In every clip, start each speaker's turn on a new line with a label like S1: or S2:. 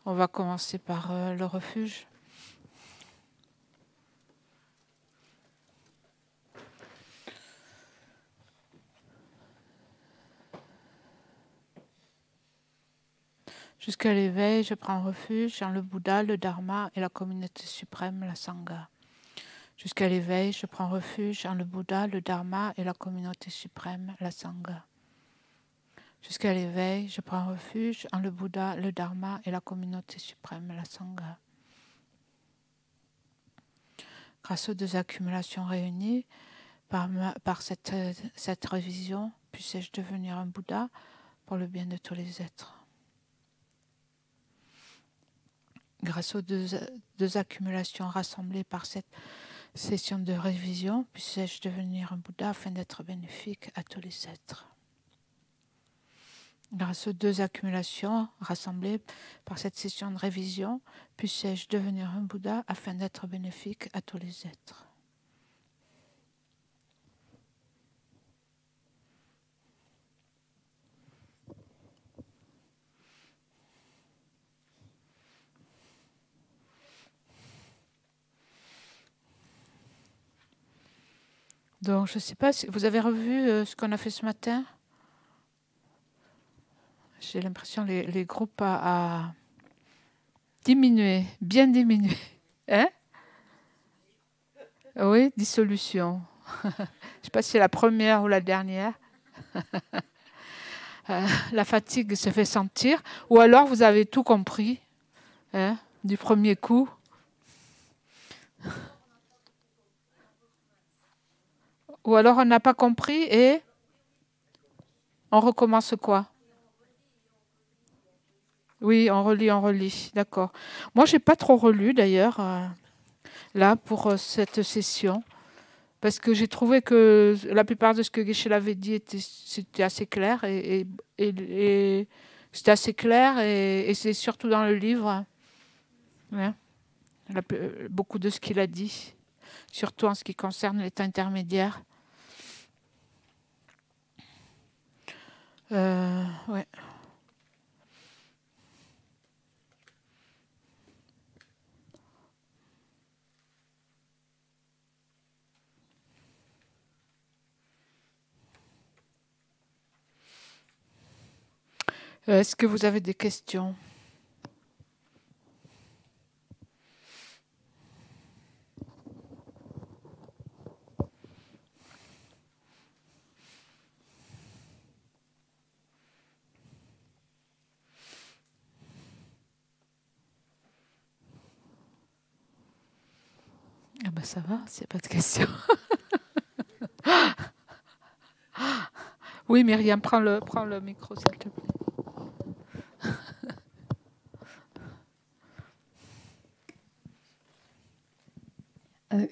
S1: On va commencer par le refuge. Jusqu'à l'éveil, je prends refuge en le Bouddha, le Dharma et la communauté suprême, la Sangha. Jusqu'à l'éveil, je prends refuge en le Bouddha, le Dharma et la communauté suprême, la Sangha. Jusqu'à l'éveil, je prends refuge en le Bouddha, le Dharma et la communauté suprême, la Sangha. Grâce aux deux accumulations réunies, par cette révision, puissais-je devenir un Bouddha pour le bien de tous les êtres. Grâce aux deux accumulations rassemblées par cette session de révision, puissais-je devenir un Bouddha afin d'être bénéfique à tous les êtres. Grâce aux deux accumulations rassemblées par cette session de révision, puissais-je devenir un Bouddha afin d'être bénéfique à tous les êtres. Donc, je ne sais pas si vous avez revu ce qu'on a fait ce matin. J'ai l'impression que les groupes a diminué, bien diminué. Hein? Oui, dissolution. Je ne sais pas si c'est la première ou la dernière. La fatigue se fait sentir. Ou alors vous avez tout compris du premier coup. Ou alors on n'a pas compris et on recommence quoi? Oui, on relit. D'accord. Moi, je n'ai pas trop relu d'ailleurs, là, pour cette session. Parce que j'ai trouvé que la plupart de ce que Geshe avait dit c'était assez clair. Et c'était assez clair et c'est surtout dans le livre. Hein, beaucoup de ce qu'il a dit. Surtout en ce qui concerne l'état intermédiaire. Ouais. Est-ce que vous avez des questions? Ah ben ça va, c'est pas de questions. Oui, Myriam, prends le micro, s'il te plaît.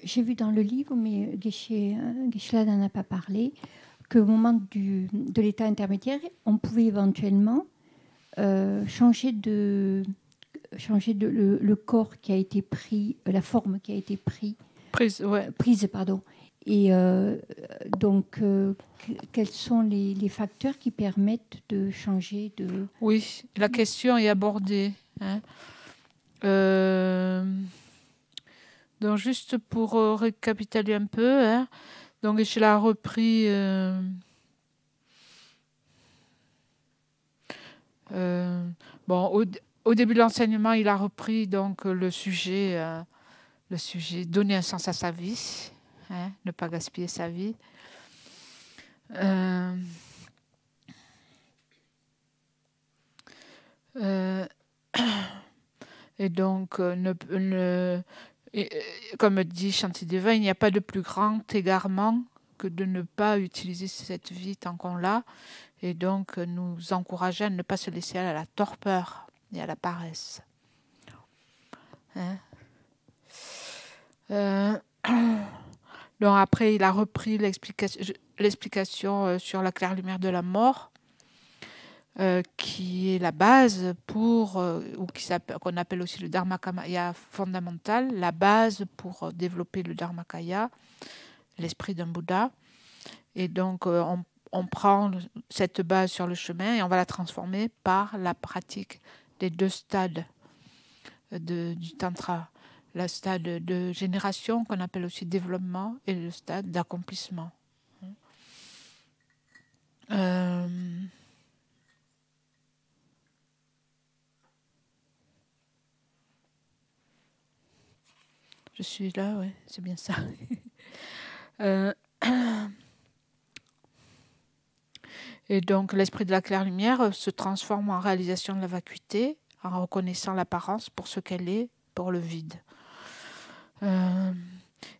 S2: J'ai vu dans le livre, mais Geshe-la n'en a pas parlé, qu'au moment de l'état intermédiaire, on pouvait éventuellement changer le corps qui a été pris, la forme qui a été prise, pardon. Et donc, quels sont les facteurs qui permettent de changer de...
S1: Oui, la question est abordée. Hein. Donc, juste pour récapituler un peu, hein, donc je l'ai repris... bon, au début de l'enseignement, il a repris donc le sujet donner un sens à sa vie, hein, ne pas gaspiller sa vie. Et donc, comme dit Shantideva, il n'y a pas de plus grand égarement que de ne pas utiliser cette vie tant qu'on l'a, et donc nous encourager à ne pas se laisser aller à la torpeur et à la paresse. Hein? Donc après, il a repris l'explication sur la claire lumière de la mort, qui est la base pour, ou qu'on appelle aussi le Dharmakaya fondamental, la base pour développer le Dharmakaya, l'esprit d'un Bouddha. Et donc, on prend cette base sur le chemin et on va la transformer par la pratique des deux stades du tantra. Le stade de génération, qu'on appelle aussi développement, et le stade d'accomplissement. Je suis là, oui, c'est bien ça. Et donc, l'esprit de la claire-lumière se transforme en réalisation de la vacuité, en reconnaissant l'apparence pour ce qu'elle est, pour le vide.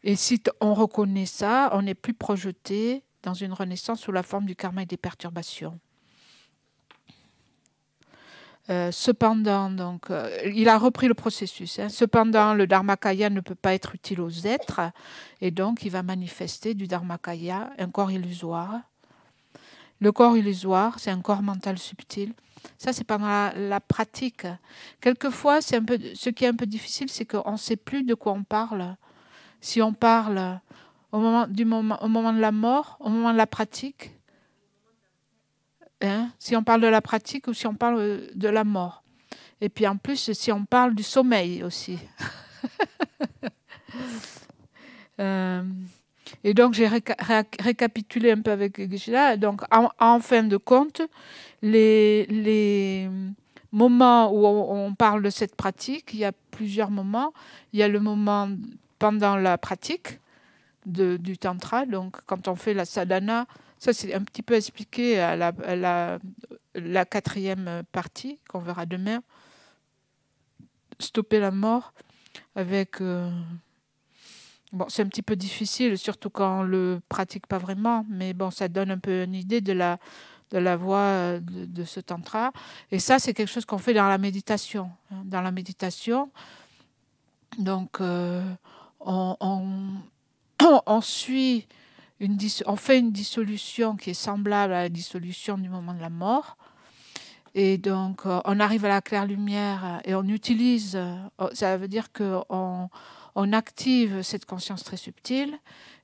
S1: Et si on reconnaît ça, on n'est plus projeté dans une renaissance sous la forme du karma et des perturbations. Cependant, donc, il a repris le processus. Cependant, le Dharmakaya ne peut pas être utile aux êtres, et donc il va manifester du Dharmakaya un corps illusoire. Le corps illusoire, c'est un corps mental subtil. Ça, c'est pendant la pratique. Quelquefois, ce qui est un peu difficile, c'est qu'on ne sait plus de quoi on parle. Si on parle au moment de la mort, au moment de la pratique, si on parle de la pratique ou si on parle de la mort. Et puis en plus, si on parle du sommeil aussi. Et donc, j'ai récapitulé un peu avec Geshe-la. Donc, en fin de compte, les moments où on parle de cette pratique, il y a plusieurs moments. Il y a le moment pendant la pratique du tantra, donc quand on fait la sadhana, ça c'est un petit peu expliqué à la quatrième partie qu'on verra demain, stopper la mort avec... bon, c'est un petit peu difficile, surtout quand on ne le pratique pas vraiment, mais bon, ça donne un peu une idée de la voie de ce tantra. Et ça, c'est quelque chose qu'on fait dans la méditation. Dans la méditation, donc on suit on fait une dissolution qui est semblable à la dissolution du moment de la mort. Et donc, on arrive à la claire lumière et on utilise, ça veut dire qu'on active cette conscience très subtile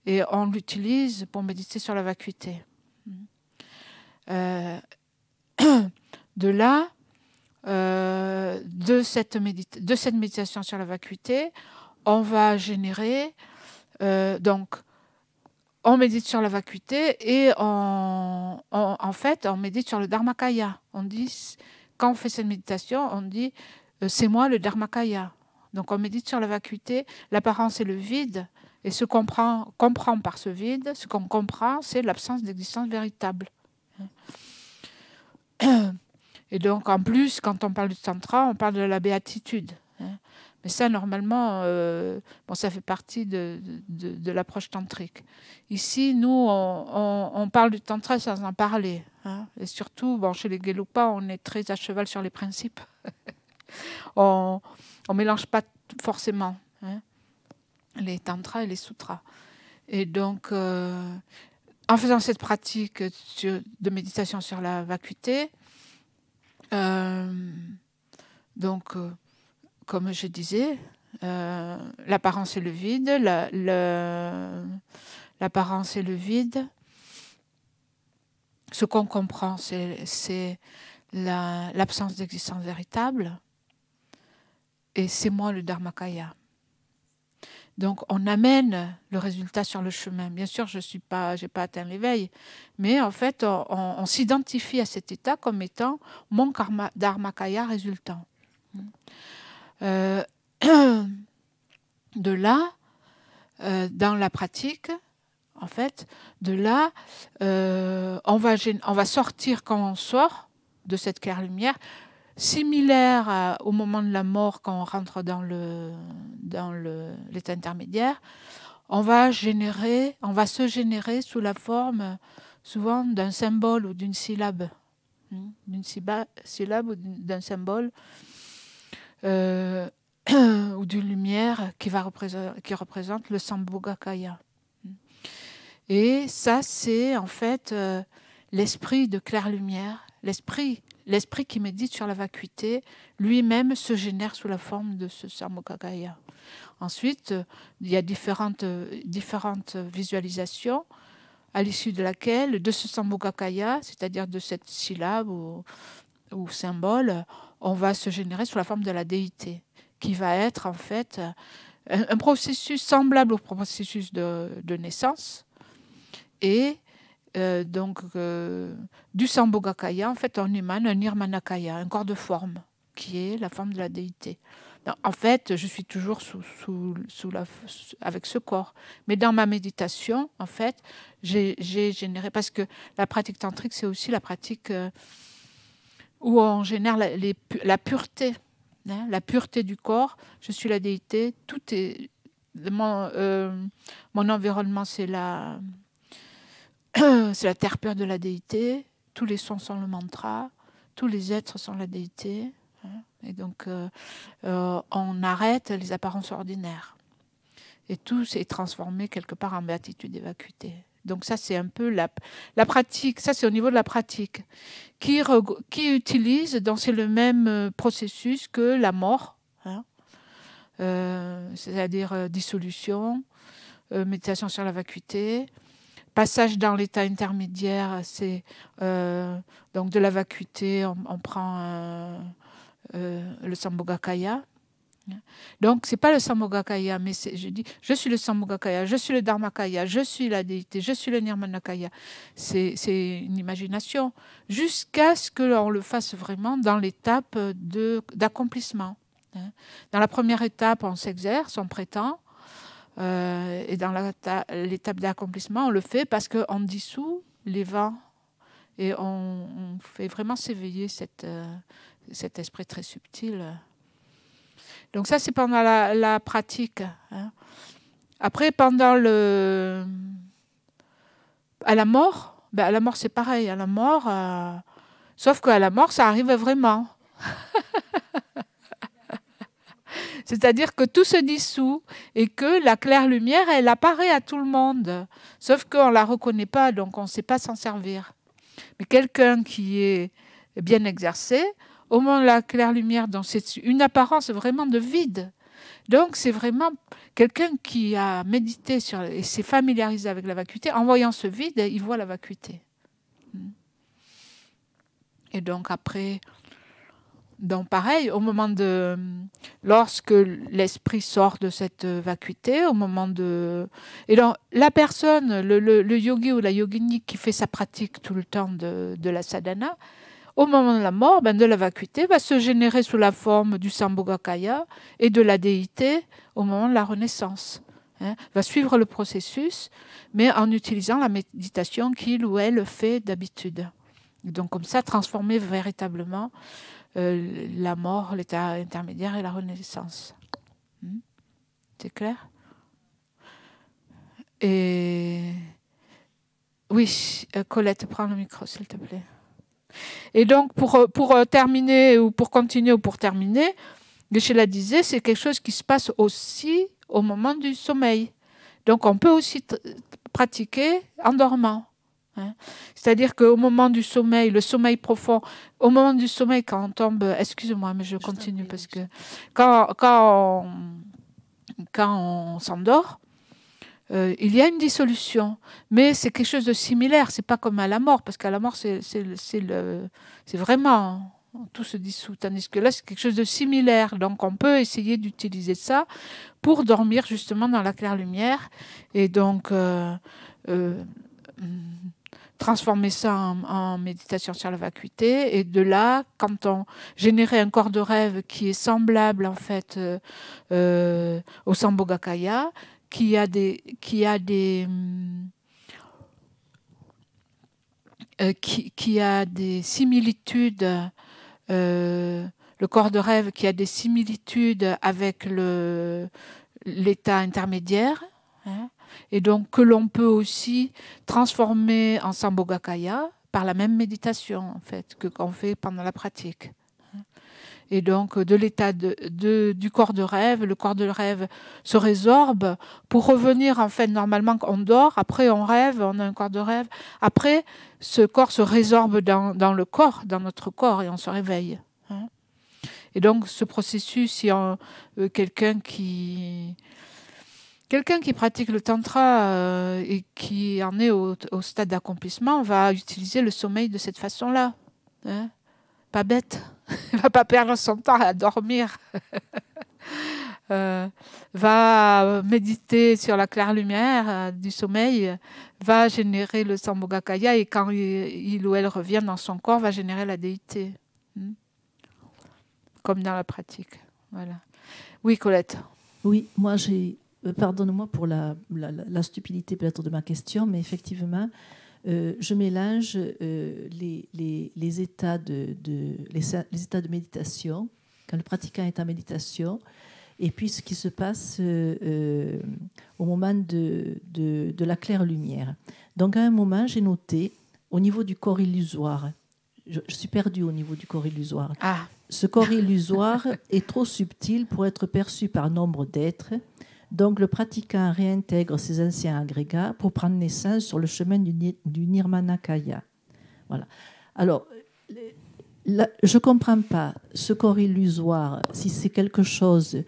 S1: et on l'utilise pour méditer sur la vacuité. De là, de cette méditation sur la vacuité, on va générer, donc, on médite sur la vacuité et en fait, on médite sur le Dharmakaya. On dit, quand on fait cette méditation, on dit c'est moi le Dharmakaya. Donc on médite sur la vacuité, l'apparence et le vide, et ce qu'on comprend par ce vide, ce qu'on comprend, c'est l'absence d'existence véritable. Et donc en plus, quand on parle du tantra, on parle de la béatitude. Mais ça, normalement, ça fait partie de l'approche tantrique. Ici, nous, on parle du tantra sans en parler. Et surtout, chez les Gelugpa, on est très à cheval sur les principes. On ne mélange pas forcément les tantras et les sutras. Et donc, en faisant cette pratique de méditation sur la vacuité, comme je disais, l'apparence et le vide, l'apparence et le vide. Ce qu'on comprend, c'est l'absence d'existence véritable. Et c'est moi le Dharmakaya. Donc on amène le résultat sur le chemin. Bien sûr, je n'ai pas atteint l'éveil, mais en fait, on s'identifie à cet état comme étant mon Dharmakaya résultant. De là, dans la pratique, en fait, de là, on va sortir quand on sort de cette claire lumière, similaire au moment de la mort quand on rentre dans l'état intermédiaire. On va se générer sous la forme souvent d'un symbole ou d'une syllabe, syllabe ou d'un symbole. Ou d'une lumière qui représente le Sambhogakaya. Et ça, c'est en fait l'esprit de claire lumière, l'esprit qui médite sur la vacuité, lui-même se génère sous la forme de ce Sambhogakaya. Ensuite, il y a différentes visualisations à l'issue de laquelle, de ce Sambhogakaya, c'est-à-dire de cette syllabe ou symbole, on va se générer sous la forme de la déité. qui va être en fait un processus semblable au processus de naissance. Et donc, du Sambhogakaya, en fait, on émane un Nirmanakaya, un corps de forme, qui est la forme de la déité. En fait, je suis toujours avec ce corps. Mais dans ma méditation, en fait, j'ai généré... Parce que la pratique tantrique, c'est aussi la pratique où on génère la pureté. Hein, la pureté du corps. Je suis la déité. Tout est... Mon environnement, c'est la terre pure de la déité. Tous les sons sont le mantra. Tous les êtres sont la déité. Et donc, on arrête les apparences ordinaires. Et tout s'est transformé quelque part en béatitude et vacuité. Donc ça, c'est un peu la pratique. Ça, c'est au niveau de la pratique. Qui utilise, donc c'est le même processus que la mort. Hein, c'est-à-dire dissolution, méditation sur la vacuité. Passage dans l'état intermédiaire, c'est donc de la vacuité, on prend... le Sambhogakaya. Donc, ce n'est pas le Sambhogakaya, mais je dis, je suis le Sambhogakaya, je suis le Dharmakaya, je suis la déité, je suis le Nirmanakaya. C'est une imagination, jusqu'à ce que l'on le fasse vraiment dans l'étape d'accomplissement. Dans la première étape, on s'exerce, on prétend, et dans l'étape d'accomplissement, on le fait parce qu'on dissout les vents et on fait vraiment s'éveiller cet esprit très subtil. Donc ça, c'est pendant la pratique. Hein. Après, pendant à la mort, à la mort, c'est pareil. À la mort, sauf qu'à la mort, ça arrive vraiment. C'est-à-dire que tout se dissout et que la claire lumière, elle apparaît à tout le monde. Sauf qu'on ne la reconnaît pas, donc on ne sait pas s'en servir. Mais quelqu'un qui est bien exercé, au moment de la claire lumière, c'est une apparence vraiment de vide. Donc c'est vraiment quelqu'un qui a médité et s'est familiarisé avec la vacuité. En voyant ce vide, il voit la vacuité. Et donc après, donc pareil, au moment lorsque l'esprit sort de cette vacuité, au moment et donc la personne, le yogi ou la yogini qui fait sa pratique tout le temps de la sadhana, au moment de la mort, de la vacuité va se générer sous la forme du Sambhogakaya et de la déité au moment de la renaissance. Va suivre le processus, mais en utilisant la méditation qu'il ou elle fait d'habitude. Donc comme ça, transformer véritablement la mort, l'état intermédiaire et la renaissance. C'est clair ? Et oui, Colette, prends le micro, s'il te plaît. Et donc, pour terminer, ou pour continuer, ou pour terminer, Geshe-la disait, c'est quelque chose qui se passe aussi au moment du sommeil. Donc, on peut aussi pratiquer en dormant. Hein. C'est-à-dire qu'au moment du sommeil, le sommeil profond, au moment du sommeil, quand on tombe... Excusez-moi, mais je continue, parce que quand on s'endort, il y a une dissolution, mais c'est quelque chose de similaire. C'est pas comme à la mort, parce qu'à la mort, c'est vraiment tout se dissout, tandis que là, c'est quelque chose de similaire. Donc, on peut essayer d'utiliser ça pour dormir justement dans la claire lumière, et donc transformer ça en méditation sur la vacuité. Et de là, quand on générait un corps de rêve qui est semblable en fait au Sambhogakaya, qui a des similitudes, le corps de rêve qui a des similitudes avec l'état intermédiaire, hein, et donc que l'on peut aussi transformer en Sambhogakaya par la même méditation en fait qu'on fait pendant la pratique. Et donc, de l'état du corps de rêve, le corps de rêve se résorbe pour revenir, en fait, normalement, on dort, après on rêve, on a un corps de rêve. Après, ce corps se résorbe dans le corps, dans notre corps, et on se réveille. Hein. Et donc, ce processus, si quelqu'un qui pratique le tantra et qui en est au stade d'accomplissement va utiliser le sommeil de cette façon-là. Hein. Pas bête. Il ne va pas perdre son temps à dormir. va méditer sur la claire lumière du sommeil, va générer le Sambhogakaya et quand il ou elle revient dans son corps, va générer la déité. Comme dans la pratique. Voilà. Oui, Colette.
S3: Oui, moi j'ai... Pardonne-moi pour la stupidité peut-être de ma question, mais effectivement, je mélange les états les états de méditation, quand le pratiquant est en méditation, et puis ce qui se passe au moment de la claire lumière. Donc à un moment, j'ai noté, au niveau du corps illusoire, je suis perdue au niveau du corps illusoire.
S1: Ah.
S3: Ce corps illusoire est trop subtil pour être perçu par nombre d'êtres. Donc, le pratiquant réintègre ses anciens agrégats pour prendre naissance sur le chemin du Nirmanakaya. Voilà. Alors, là, je ne comprends pas ce corps illusoire, si c'est quelque chose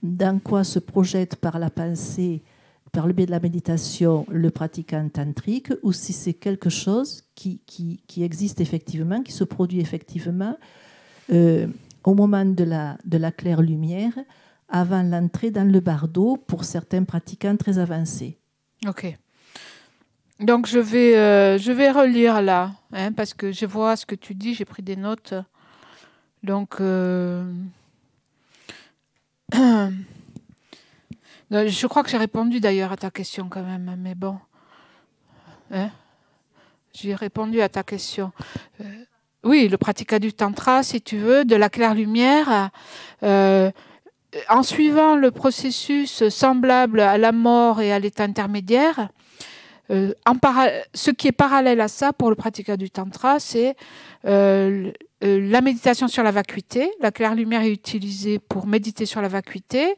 S3: dans quoi se projette par la pensée, par le biais de la méditation, le pratiquant tantrique, ou si c'est quelque chose qui existe effectivement, qui se produit effectivement au moment de la claire lumière, avant l'entrée dans le bardo pour certains pratiquants très avancés.
S1: Ok. Donc je vais relire là, hein, parce que je vois ce que tu dis, j'ai pris des notes. Donc je crois que j'ai répondu d'ailleurs à ta question quand même, mais bon. Hein, j'ai répondu à ta question. Oui, le pratiquant du tantra, si tu veux, de la claire lumière. En suivant le processus semblable à la mort et à l'état intermédiaire, ce qui est parallèle à ça pour le pratiquant du tantra, c'est la méditation sur la vacuité. La claire lumière est utilisée pour méditer sur la vacuité,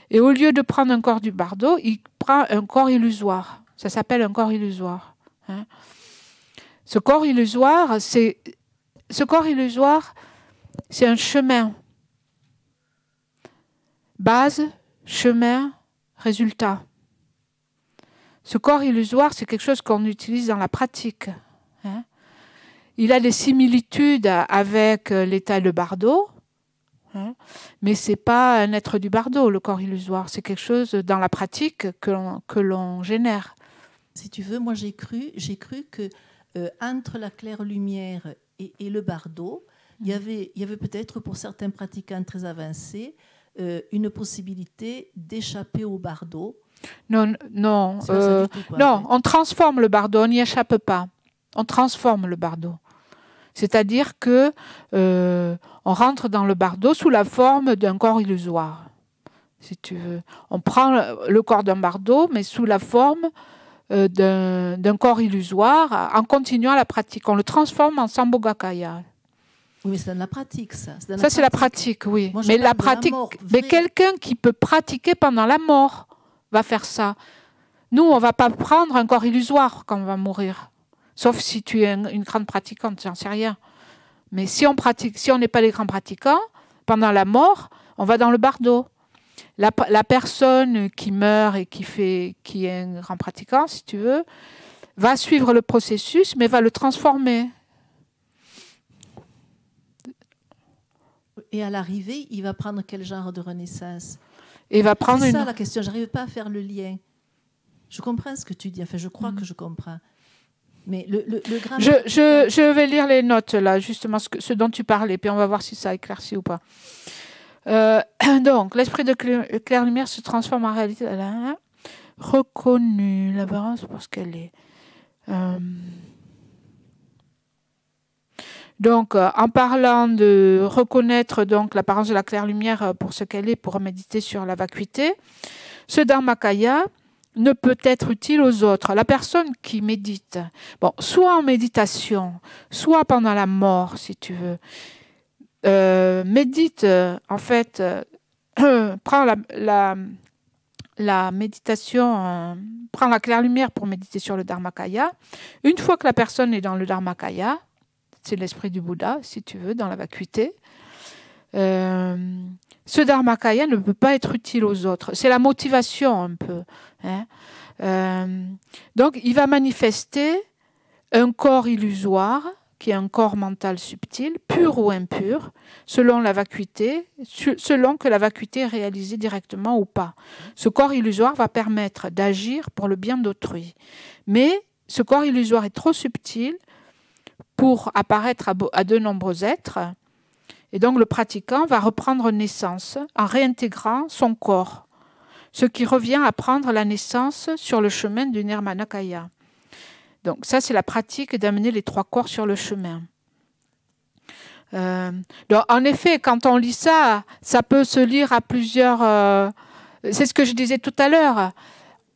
S1: et au lieu de prendre un corps du bardo, il prend un corps illusoire. Ça s'appelle un corps illusoire. Hein. Ce corps illusoire, c'est un chemin. Base, chemin, résultat. Ce corps illusoire, c'est quelque chose qu'on utilise dans la pratique. Hein. Il a des similitudes avec l'état de bardo, hein, mais ce n'est pas un être du bardo, le corps illusoire. C'est quelque chose dans la pratique que l'on génère.
S3: Si tu veux, moi j'ai cru que entre la claire lumière et le bardo, il y avait peut-être pour certains pratiquants très avancés une possibilité d'échapper au bardo.
S1: Non, non, non, on transforme le bardo, on n'y échappe pas. On transforme le bardo. C'est-à-dire que on rentre dans le bardo sous la forme d'un corps illusoire, si tu veux. On prend le corps d'un bardo, mais sous la forme d'un corps illusoire, en continuant la pratique. On le transforme en Sambhogakaya.
S3: Oui, mais c'est dans la pratique, ça.
S1: Ça, c'est la pratique, oui. Moi, mais la pratique, mais quelqu'un qui peut pratiquer pendant la mort va faire ça. Nous, on ne va pas prendre un corps illusoire quand on va mourir. Sauf si tu es une grande pratiquante, j'en sais rien. Mais si on n'est pas des grands pratiquants, pendant la mort, on va dans le bardo. La personne qui meurt et qui est un grand pratiquant, si tu veux, va suivre le processus, mais va le transformer.
S3: Et à l'arrivée, il va prendre quel genre de renaissance?
S1: C'est ça
S3: la question, je n'arrive pas à faire le lien. Je comprends ce que tu dis, enfin je crois que je comprends. Mais le grand...
S1: Je vais lire les notes, là, justement, ce dont tu parlais, puis on va voir si ça éclaircit ou pas. Donc, l'esprit de claire lumière se transforme en réalité. Reconnue l'apparence pour ce qu'elle est. Donc, en parlant de reconnaître donc l'apparence de la claire lumière pour ce qu'elle est, pour méditer sur la vacuité, ce Dharmakaya ne peut être utile aux autres. La personne qui médite, soit en méditation, soit pendant la mort, si tu veux, médite, en fait, prend la méditation, prend la claire lumière pour méditer sur le Dharmakaya. Une fois que la personne est dans le Dharmakaya, c'est l'esprit du Bouddha, si tu veux, dans la vacuité, ce Dharmakaya ne peut pas être utile aux autres. C'est la motivation un peu. Hein. Donc, il va manifester un corps illusoire qui est un corps mental subtil, pur ou impur, selon la vacuité, selon que la vacuité est réalisée directement ou pas. Ce corps illusoire va permettre d'agir pour le bien d'autrui. Mais ce corps illusoire est trop subtil pour apparaître à de nombreux êtres, et donc le pratiquant va reprendre naissance en réintégrant son corps, ce qui revient à prendre la naissance sur le chemin du Nirmanakaya. Donc ça, c'est la pratique d'amener les 3 corps sur le chemin. Donc, en effet, quand on lit ça, ça peut se lire à plusieurs... c'est ce que je disais tout à l'heure.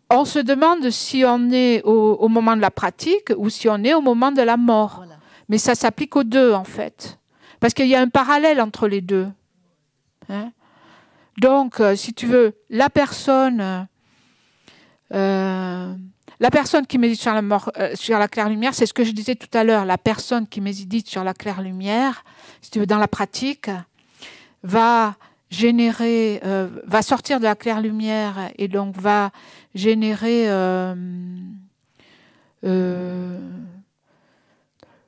S1: On se demande si on est au moment de la pratique ou si on est au moment de la mort.
S3: Voilà.
S1: Mais ça s'applique aux deux, en fait. Parce qu'il y a un parallèle entre les deux. Hein? Donc, si tu veux, la personne qui médite sur la mort, sur la claire lumière, c'est ce que je disais tout à l'heure. La personne qui médite sur la claire lumière, si tu veux, dans la pratique, va générer, va sortir de la claire lumière et donc va générer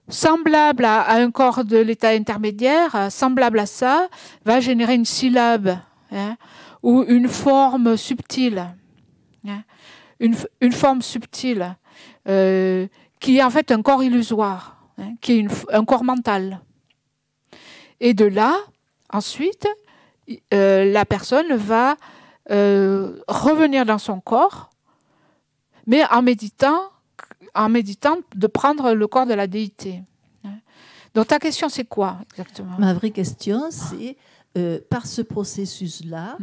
S1: semblable à un corps de l'état intermédiaire, semblable à ça, va générer une syllabe, hein, ou une forme subtile. Hein, une forme subtile qui est en fait un corps illusoire, hein, qui est un corps mental. Et de là, ensuite, la personne va revenir dans son corps, mais en méditant de prendre le corps de la déité. Donc ta question, c'est quoi exactement?
S3: Ma vraie question, c'est par ce processus-là,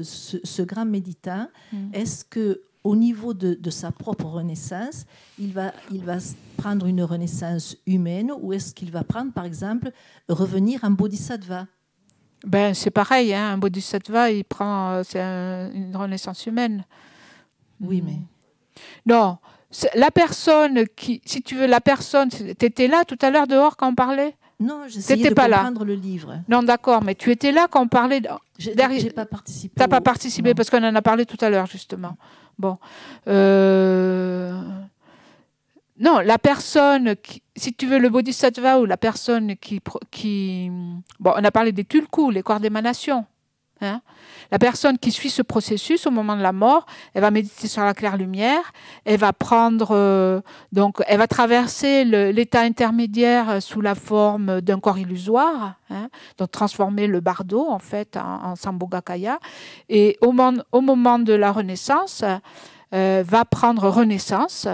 S3: ce grand méditant, est-ce que au niveau de sa propre renaissance, il va prendre une renaissance humaine ou est-ce qu'il va prendre, par exemple, revenir en bodhisattva?
S1: Ben, c'est pareil, hein, un bodhisattva, il prend, c'est une renaissance humaine.
S3: Oui, mais...
S1: Non, la personne qui, si tu veux, la personne, tu étais là tout à l'heure dehors quand on parlait?
S3: Non, j'essayais de comprendre le livre.
S1: Non, d'accord, mais tu étais là quand on parlait...
S3: J'ai pas participé.
S1: Tu n'as pas participé
S3: non.
S1: parce qu'on en a parlé tout à l'heure, justement. Bon. Non, la personne, si tu veux, le bodhisattva ou la personne qui... Bon, on a parlé des tulkus, les corps d'émanation. Hein. La personne qui suit ce processus au moment de la mort, elle va méditer sur la claire lumière, elle va prendre, donc elle va traverser l'état intermédiaire sous la forme d'un corps illusoire, hein, donc transformer le bardo en fait en Sambhogakaya, et au moment de la renaissance, va prendre renaissance.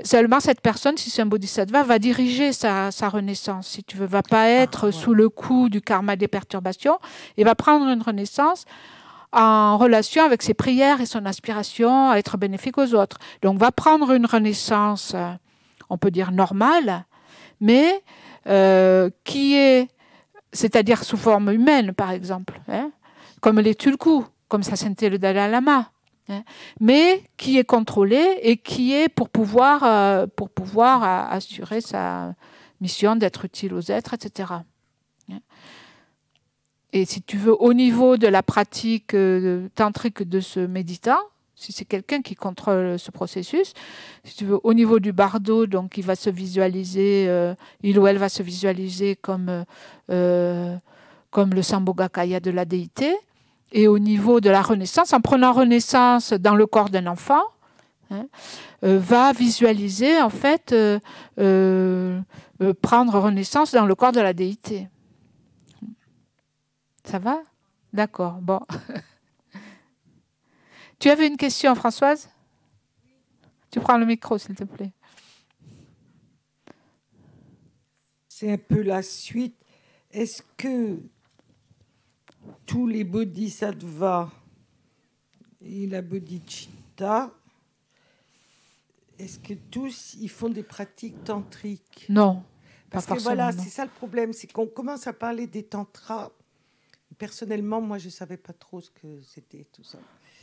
S1: Seulement cette personne, si c'est un bodhisattva, va diriger sa renaissance, si tu veux, va pas être sous le coup du karma des perturbations, et va prendre une renaissance en relation avec ses prières et son aspiration à être bénéfique aux autres. Donc va prendre une renaissance, on peut dire normale, mais qui est, c'est-à-dire sous forme humaine par exemple, hein, comme les tulkus, comme ça c'était le Dalai Lama. Mais qui est contrôlé et qui est pour pouvoir assurer sa mission d'être utile aux êtres, etc. Et si tu veux, au niveau de la pratique tantrique de ce méditant, si c'est quelqu'un qui contrôle ce processus, si tu veux, au niveau du bardo, donc il va se visualiser, il ou elle va se visualiser comme le Sambhogakaya de la déité. Et au niveau de la renaissance, en prenant renaissance dans le corps d'un enfant, hein, va visualiser, en fait, prendre renaissance dans le corps de la déité. Ça va? D'accord, bon. Tu avais une question, Françoise? Tu prends le micro, s'il te plaît.
S4: C'est un peu la suite. Est-ce que tous les bodhisattvas et la bodhicitta, est-ce que tous ils font des pratiques tantriques?
S1: Non,
S4: parce que voilà, c'est ça le problème, c'est qu'on commence à parler des tantras. Personnellement, moi, je savais pas trop ce que c'était tout ça.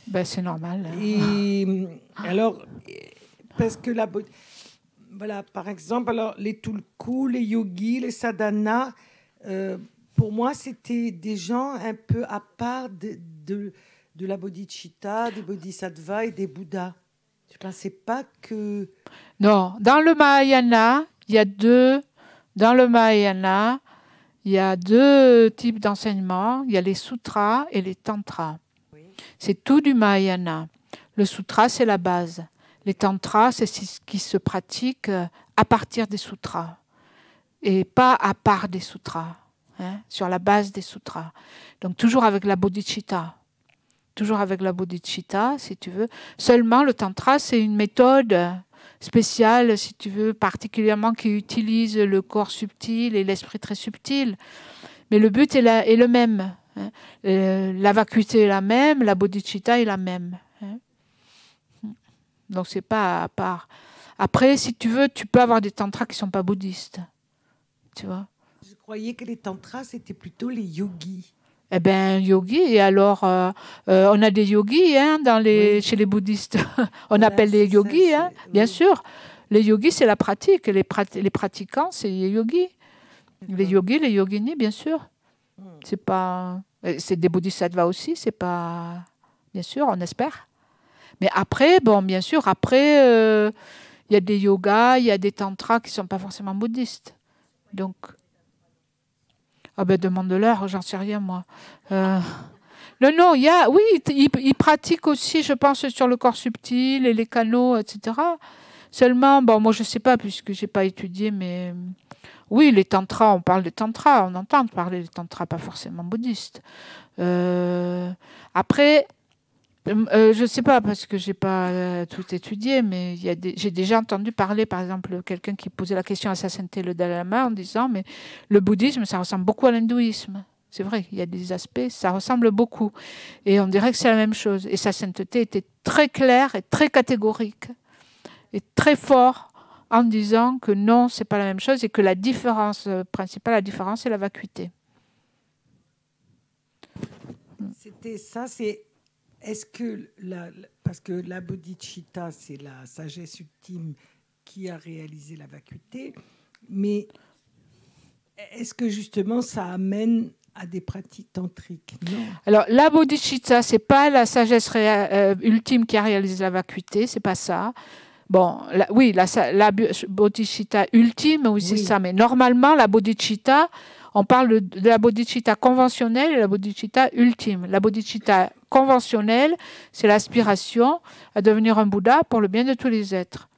S1: Ben, c'est normal. Hein.
S4: Et alors, parce que voilà, par exemple, alors les tulkus, les yogis, les sadhanas. Pour moi, c'était des gens un peu à part de la bodhicitta, des bodhisattvas et des bouddhas. Je ne pensais pas que...
S1: Non, dans le Mahayana, il y a deux Dans le Mahayana, il y a deux types d'enseignements. Il y a les sutras et les tantras. C'est tout du Mahayana. Le sutra, c'est la base. Les tantras, c'est ce qui se pratique à partir des sutras et pas à part des sutras, hein, sur la base des sutras. Donc toujours avec la bodhicitta. Toujours avec la bodhicitta, si tu veux. Seulement, le tantra, c'est une méthode spéciale, si tu veux, particulièrement qui utilise le corps subtil et l'esprit très subtil. Mais le but est le même. Hein. La vacuité est la même, la bodhicitta est la même. Hein. Donc, c'est pas à part. Après, si tu veux, tu peux avoir des tantras qui ne sont pas bouddhistes. Tu vois ?
S4: Je croyais que les tantras, c'était plutôt les yogis.
S1: Eh bien, yogi, et alors, on a des yogis hein, chez les bouddhistes. On appelle les yogis, ça, bien sûr. Les yogis, c'est la pratique. Les pratiquants, c'est les yogis. Les yogis, les yoginis, bien sûr. C'est des bodhisattvas aussi, c'est pas... Bien sûr, on espère. Mais après, bien sûr, il y a des yogas, il y a des tantras qui ne sont pas forcément bouddhistes. Donc... demande-leur, j'en sais rien, moi. Non, ils pratiquent aussi, je pense, sur le corps subtil et les canaux, etc. Seulement, moi, je ne sais pas, puisque je n'ai pas étudié, mais oui, les tantras, on parle de tantras, on entend parler de tantras, pas forcément bouddhistes. Après, je ne sais pas, parce que je n'ai pas tout étudié, mais j'ai déjà entendu parler, par exemple, quelqu'un qui posait la question à sa sainteté le Dalai Lama en disant, mais le bouddhisme, ça ressemble beaucoup à l'hindouisme. C'est vrai, il y a des aspects, ça ressemble beaucoup. Et on dirait que c'est la même chose. Et sa sainteté était très claire et très catégorique, et très fort en disant que non, ce n'est pas la même chose, et que la différence principale, c'est la vacuité.
S4: C'était ça, c'est... Est-ce que, parce que la bodhicitta, c'est la sagesse ultime qui a réalisé la vacuité, mais est-ce que justement ça amène à des pratiques tantriques? Non.
S1: Alors, la bodhicitta, ce n'est pas la sagesse ultime qui a réalisé la vacuité, ce n'est pas ça. La bodhicitta ultime, oui, c'est ça, mais normalement, la bodhicitta, on parle de la bodhicitta conventionnelle et la bodhicitta ultime. La bodhicitta conventionnelle, c'est l'aspiration à devenir un Bouddha pour le bien de tous les êtres.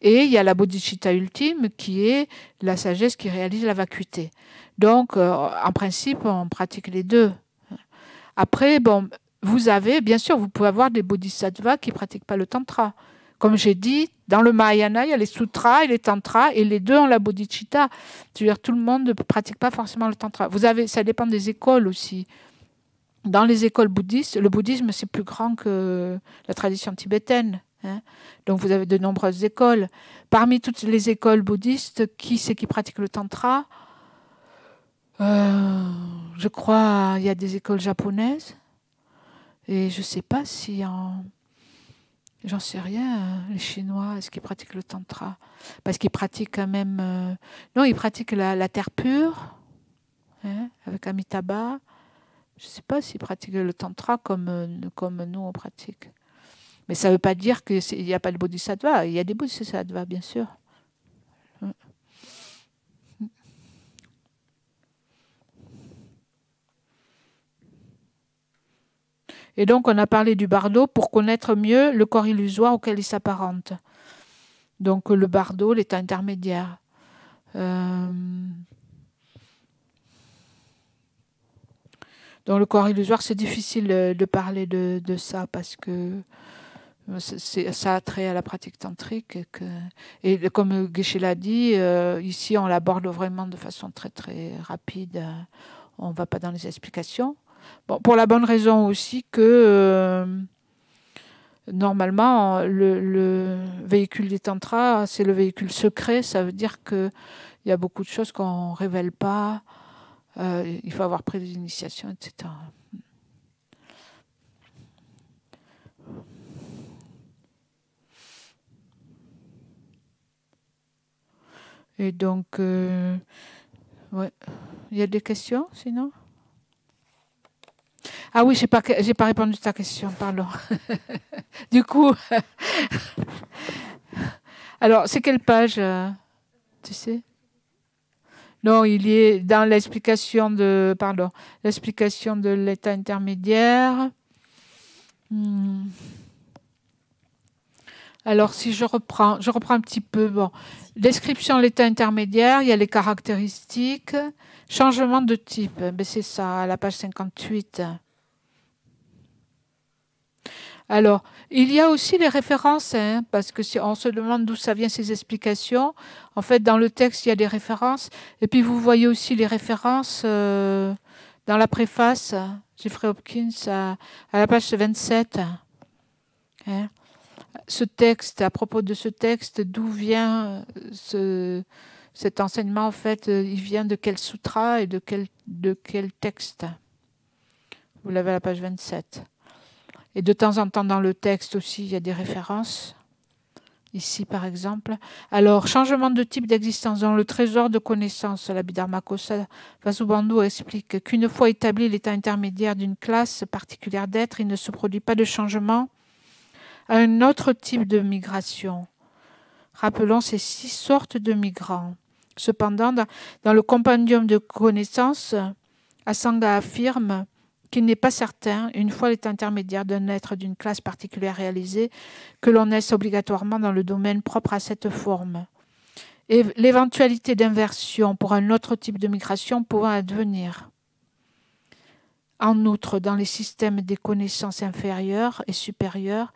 S1: Et il y a la bodhicitta ultime qui est la sagesse qui réalise la vacuité. Donc, en principe, on pratique les deux. Après, bien sûr, vous pouvez avoir des bodhisattvas qui ne pratiquent pas le tantra. Comme j'ai dit, dans le Mahayana, il y a les sutras et les tantras, et les deux ont la bodhicitta. C'est-à-dire tout le monde ne pratique pas forcément le tantra. Ça dépend des écoles aussi. Dans les écoles bouddhistes, le bouddhisme, c'est plus grand que la tradition tibétaine. Hein. Donc vous avez de nombreuses écoles. Parmi toutes les écoles bouddhistes, qui c'est qui pratique le tantra? Je crois il y a des écoles japonaises. Et je ne sais pas si j'en sais rien, les Chinois, est-ce qu'ils pratiquent le tantra? Parce qu'ils pratiquent quand même... Non, ils pratiquent la terre pure, hein, avec Amitabha. Je ne sais pas s'ils pratiquent le tantra comme nous, on pratique. Mais ça ne veut pas dire qu'il n'y a pas de bodhisattva. Il y a des bodhisattvas, bien sûr. Et donc, on a parlé du bardo pour connaître mieux le corps illusoire auquel il s'apparente. Donc, le bardo, l'état intermédiaire. Donc, le corps illusoire, c'est difficile de parler de ça parce que ça a trait à la pratique tantrique. Et comme Geshe l'a dit, ici, on l'aborde vraiment de façon très, très rapide. On ne va pas dans les explications. Pour la bonne raison aussi que normalement, le véhicule des tantras, c'est le véhicule secret. Ça veut dire qu'il y a beaucoup de choses qu'on ne révèle pas. Il faut avoir pris des initiations, etc. Et donc, ouais. Il y a des questions sinon? Ah oui, j'ai pas répondu à ta question, pardon. Du coup, alors, c'est quelle page, tu sais? Non, il est dans l'explication de, pardon, l'explication de l'état intermédiaire. Alors, si je reprends un petit peu. Bon, description de l'état intermédiaire, il y a les caractéristiques, changement de type. Ben, c'est ça, à la page 58. Alors, il y a aussi les références, hein, parce que si on se demande d'où ça vient ces explications, en fait, dans le texte, il y a des références. Et puis, vous voyez aussi les références dans la préface, Jeffrey Hopkins, à la page 27. Hein. Ce texte, à propos de ce texte, d'où vient cet enseignement, en fait, il vient de quel sutra et de quel texte? Vous l'avez à la page 27. Et de temps en temps, dans le texte aussi, il y a des références. Ici, par exemple. Alors, changement de type d'existence. Dans le trésor de connaissances, l'Abhidharma Kosa Vasubandhu explique qu'une fois établi l'état intermédiaire d'une classe particulière d'être, il ne se produit pas de changement à un autre type de migration. Rappelons ces 6 sortes de migrants. Cependant, dans le compendium de connaissances, Asanga affirme qu'il n'est pas certain, une fois l'état intermédiaire d'un être d'une classe particulière réalisé, que l'on naisse obligatoirement dans le domaine propre à cette forme. Et l'éventualité d'inversion pour un autre type de migration pouvant advenir. En outre, dans les systèmes des connaissances inférieures et supérieures,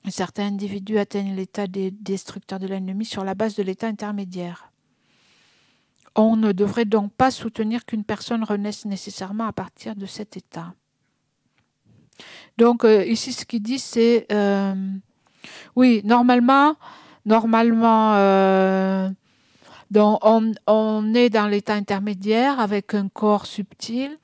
S1: certains individus atteignent l'état des destructeurs de l'ennemi sur la base de l'état intermédiaire. On ne devrait donc pas soutenir qu'une personne renaisse nécessairement à partir de cet état. Donc ici, ce qu'il dit, c'est oui, normalement, donc on est dans l'état intermédiaire avec un corps subtil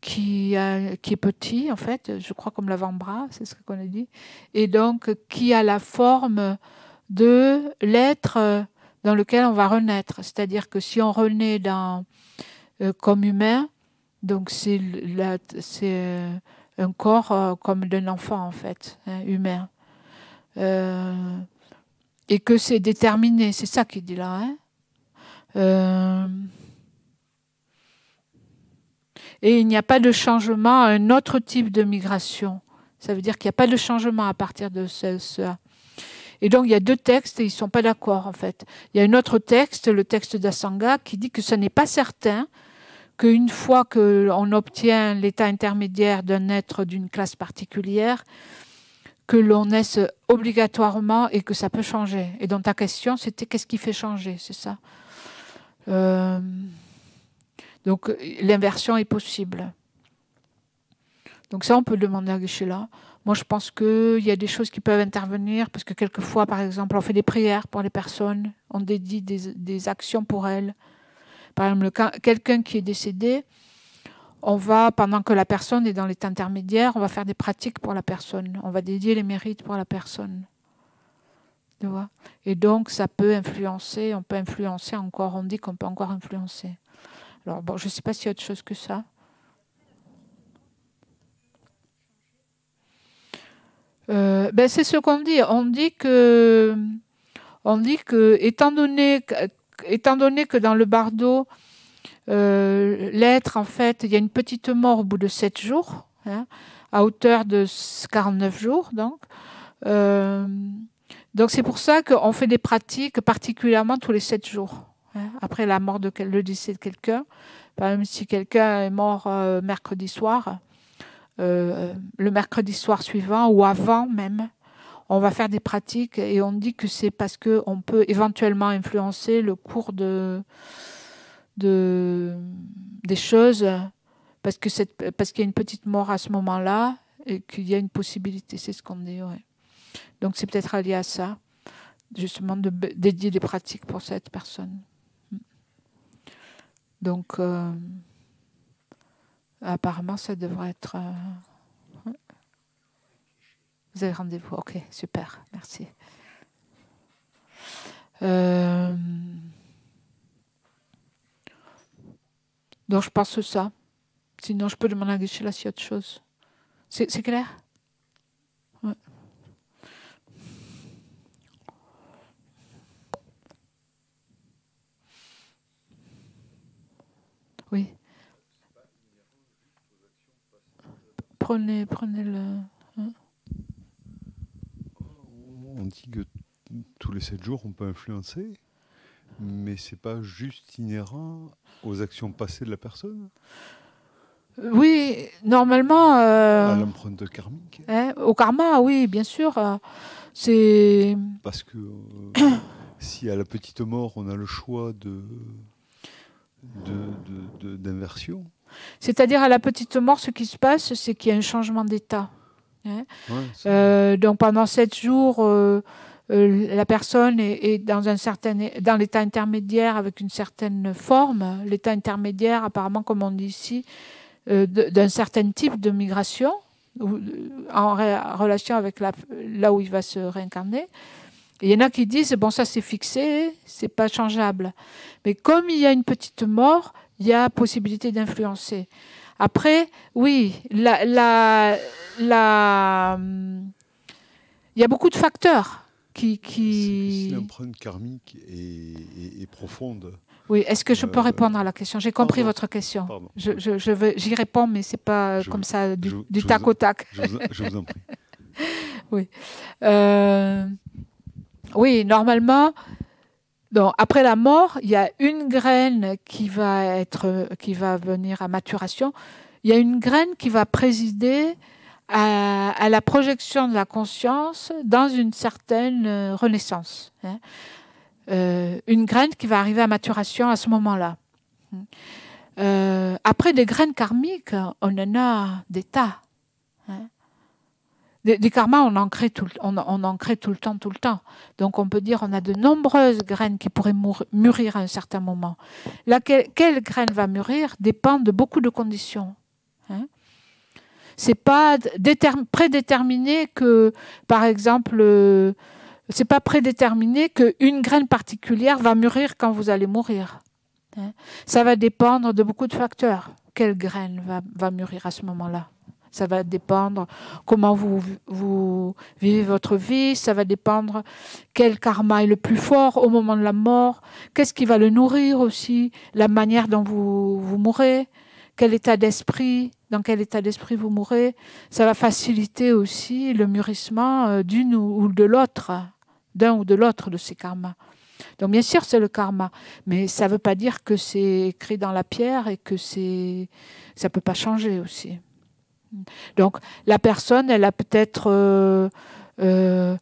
S1: qui est petit, en fait, je crois comme l'avant-bras, c'est ce qu'on a dit, et donc qui a la forme de l'être dans lequel on va renaître. C'est-à-dire que si on renaît comme humain, donc c'est un corps comme d'un enfant, en fait, hein, humain. Et que c'est déterminé, c'est ça qu'il dit là. Hein. Et il n'y a pas de changement à un autre type de migration. Ça veut dire qu'il n'y a pas de changement à partir de ça. Et donc, il y a 2 textes et ils ne sont pas d'accord, en fait. Il y a un autre texte, le texte d'Asanga, qui dit que ce n'est pas certain qu'une fois qu'on obtient l'état intermédiaire d'un être d'une classe particulière, que l'on naisse obligatoirement et que ça peut changer. Et donc, ta question, c'était qu'est-ce qui fait changer, c'est ça. Donc, l'inversion est possible. Donc ça, on peut le demander à Geshe-la. Moi, je pense qu'il y a des choses qui peuvent intervenir, parce que quelquefois, par exemple, on fait des prières pour les personnes, on dédie des actions pour elles. Par exemple, quelqu'un qui est décédé, on va, pendant que la personne est dans l'état intermédiaire, on va faire des pratiques pour la personne. On va dédier les mérites pour la personne. Tu vois ? Et donc, ça peut influencer, on peut influencer encore, on dit qu'on peut encore influencer. Alors, bon, je ne sais pas s'il y a autre chose que ça. C'est ce qu'on dit. On dit que étant donné que dans le bardo, l'être, en fait, il y a une petite mort au bout de 7 jours, hein, à hauteur de 49 jours. Donc c'est pour ça qu'on fait des pratiques particulièrement tous les 7 jours, hein, après la mort le décès de quelqu'un. Par exemple, si quelqu'un est mort mercredi soir, le mercredi soir suivant ou avant même, on va faire des pratiques et on dit que c'est parce qu'on peut éventuellement influencer le cours des choses parce qu'il y a une petite mort à ce moment-là et qu'il y a une possibilité, c'est ce qu'on dit. Ouais. Donc c'est peut-être lié à ça, justement de dédier des pratiques pour cette personne. Donc apparemment ça devrait être... Vous avez rendez-vous, ok, super, merci. Donc je pense ça. Sinon je peux demander à Geshe-la s'il y a autre chose. C'est clair? Ouais. prenez le...
S5: On dit que tous les 7 jours, on peut influencer, mais c'est pas juste inhérent aux actions passées de la personne,
S1: Oui, normalement...
S5: à l'empreinte karmique.
S1: Au karma, oui, bien sûr. C'est...
S5: Parce que si à la petite mort, on a le choix d'inversion.
S1: C'est-à-dire, à la petite mort, ce qui se passe, c'est qu'il y a un changement d'état.
S5: Ouais,
S1: Donc, pendant 7 jours, la personne est dans l'état intermédiaire avec une certaine forme. L'état intermédiaire, apparemment, comme on dit ici, d'un certain type de migration, en relation avec là où il va se réincarner. Et il y en a qui disent, bon, ça c'est fixé, c'est pas changeable. Mais comme il y a une petite mort, il y a possibilité d'influencer. Après, oui, il y a beaucoup de facteurs qui...
S5: Si l'empreinte karmique est profonde.
S1: Oui, est-ce que je peux répondre à la question? J'ai compris
S5: pardon,
S1: votre question.
S5: Pardon.
S1: J'y réponds, mais c'est pas comme ça du tac au tac.
S5: Je vous en prie.
S1: Oui. Oui, normalement, donc, après la mort, il y a une graine qui va venir à maturation. Il y a une graine qui va présider à la projection de la conscience dans une certaine renaissance. Une graine qui va arriver à maturation à ce moment-là. Après, des graines karmiques, on en a des tas. Des karmas, on en crée tout le temps. Donc, on peut dire qu'on a de nombreuses graines qui pourraient mûrir à un certain moment. Quelle graine va mûrir dépend de beaucoup de conditions. C'est pas prédéterminé que, par exemple, c'est pas prédéterminé qu'une graine particulière va mûrir quand vous allez mourir. Ça va dépendre de beaucoup de facteurs. Quelle graine va mûrir à ce moment-là? Ça va dépendre comment vous vivez votre vie, ça va dépendre quel karma est le plus fort au moment de la mort, qu'est-ce qui va le nourrir aussi, la manière dont vous mourrez, quel état d'esprit, dans quel état d'esprit vous mourrez. Ça va faciliter aussi le mûrissement d'une ou de l'autre, d'un ou de l'autre de ces karmas. Donc bien sûr c'est le karma, mais ça ne veut pas dire que c'est écrit dans la pierre et que ça ne peut pas changer aussi. Donc la personne, elle a peut-être, je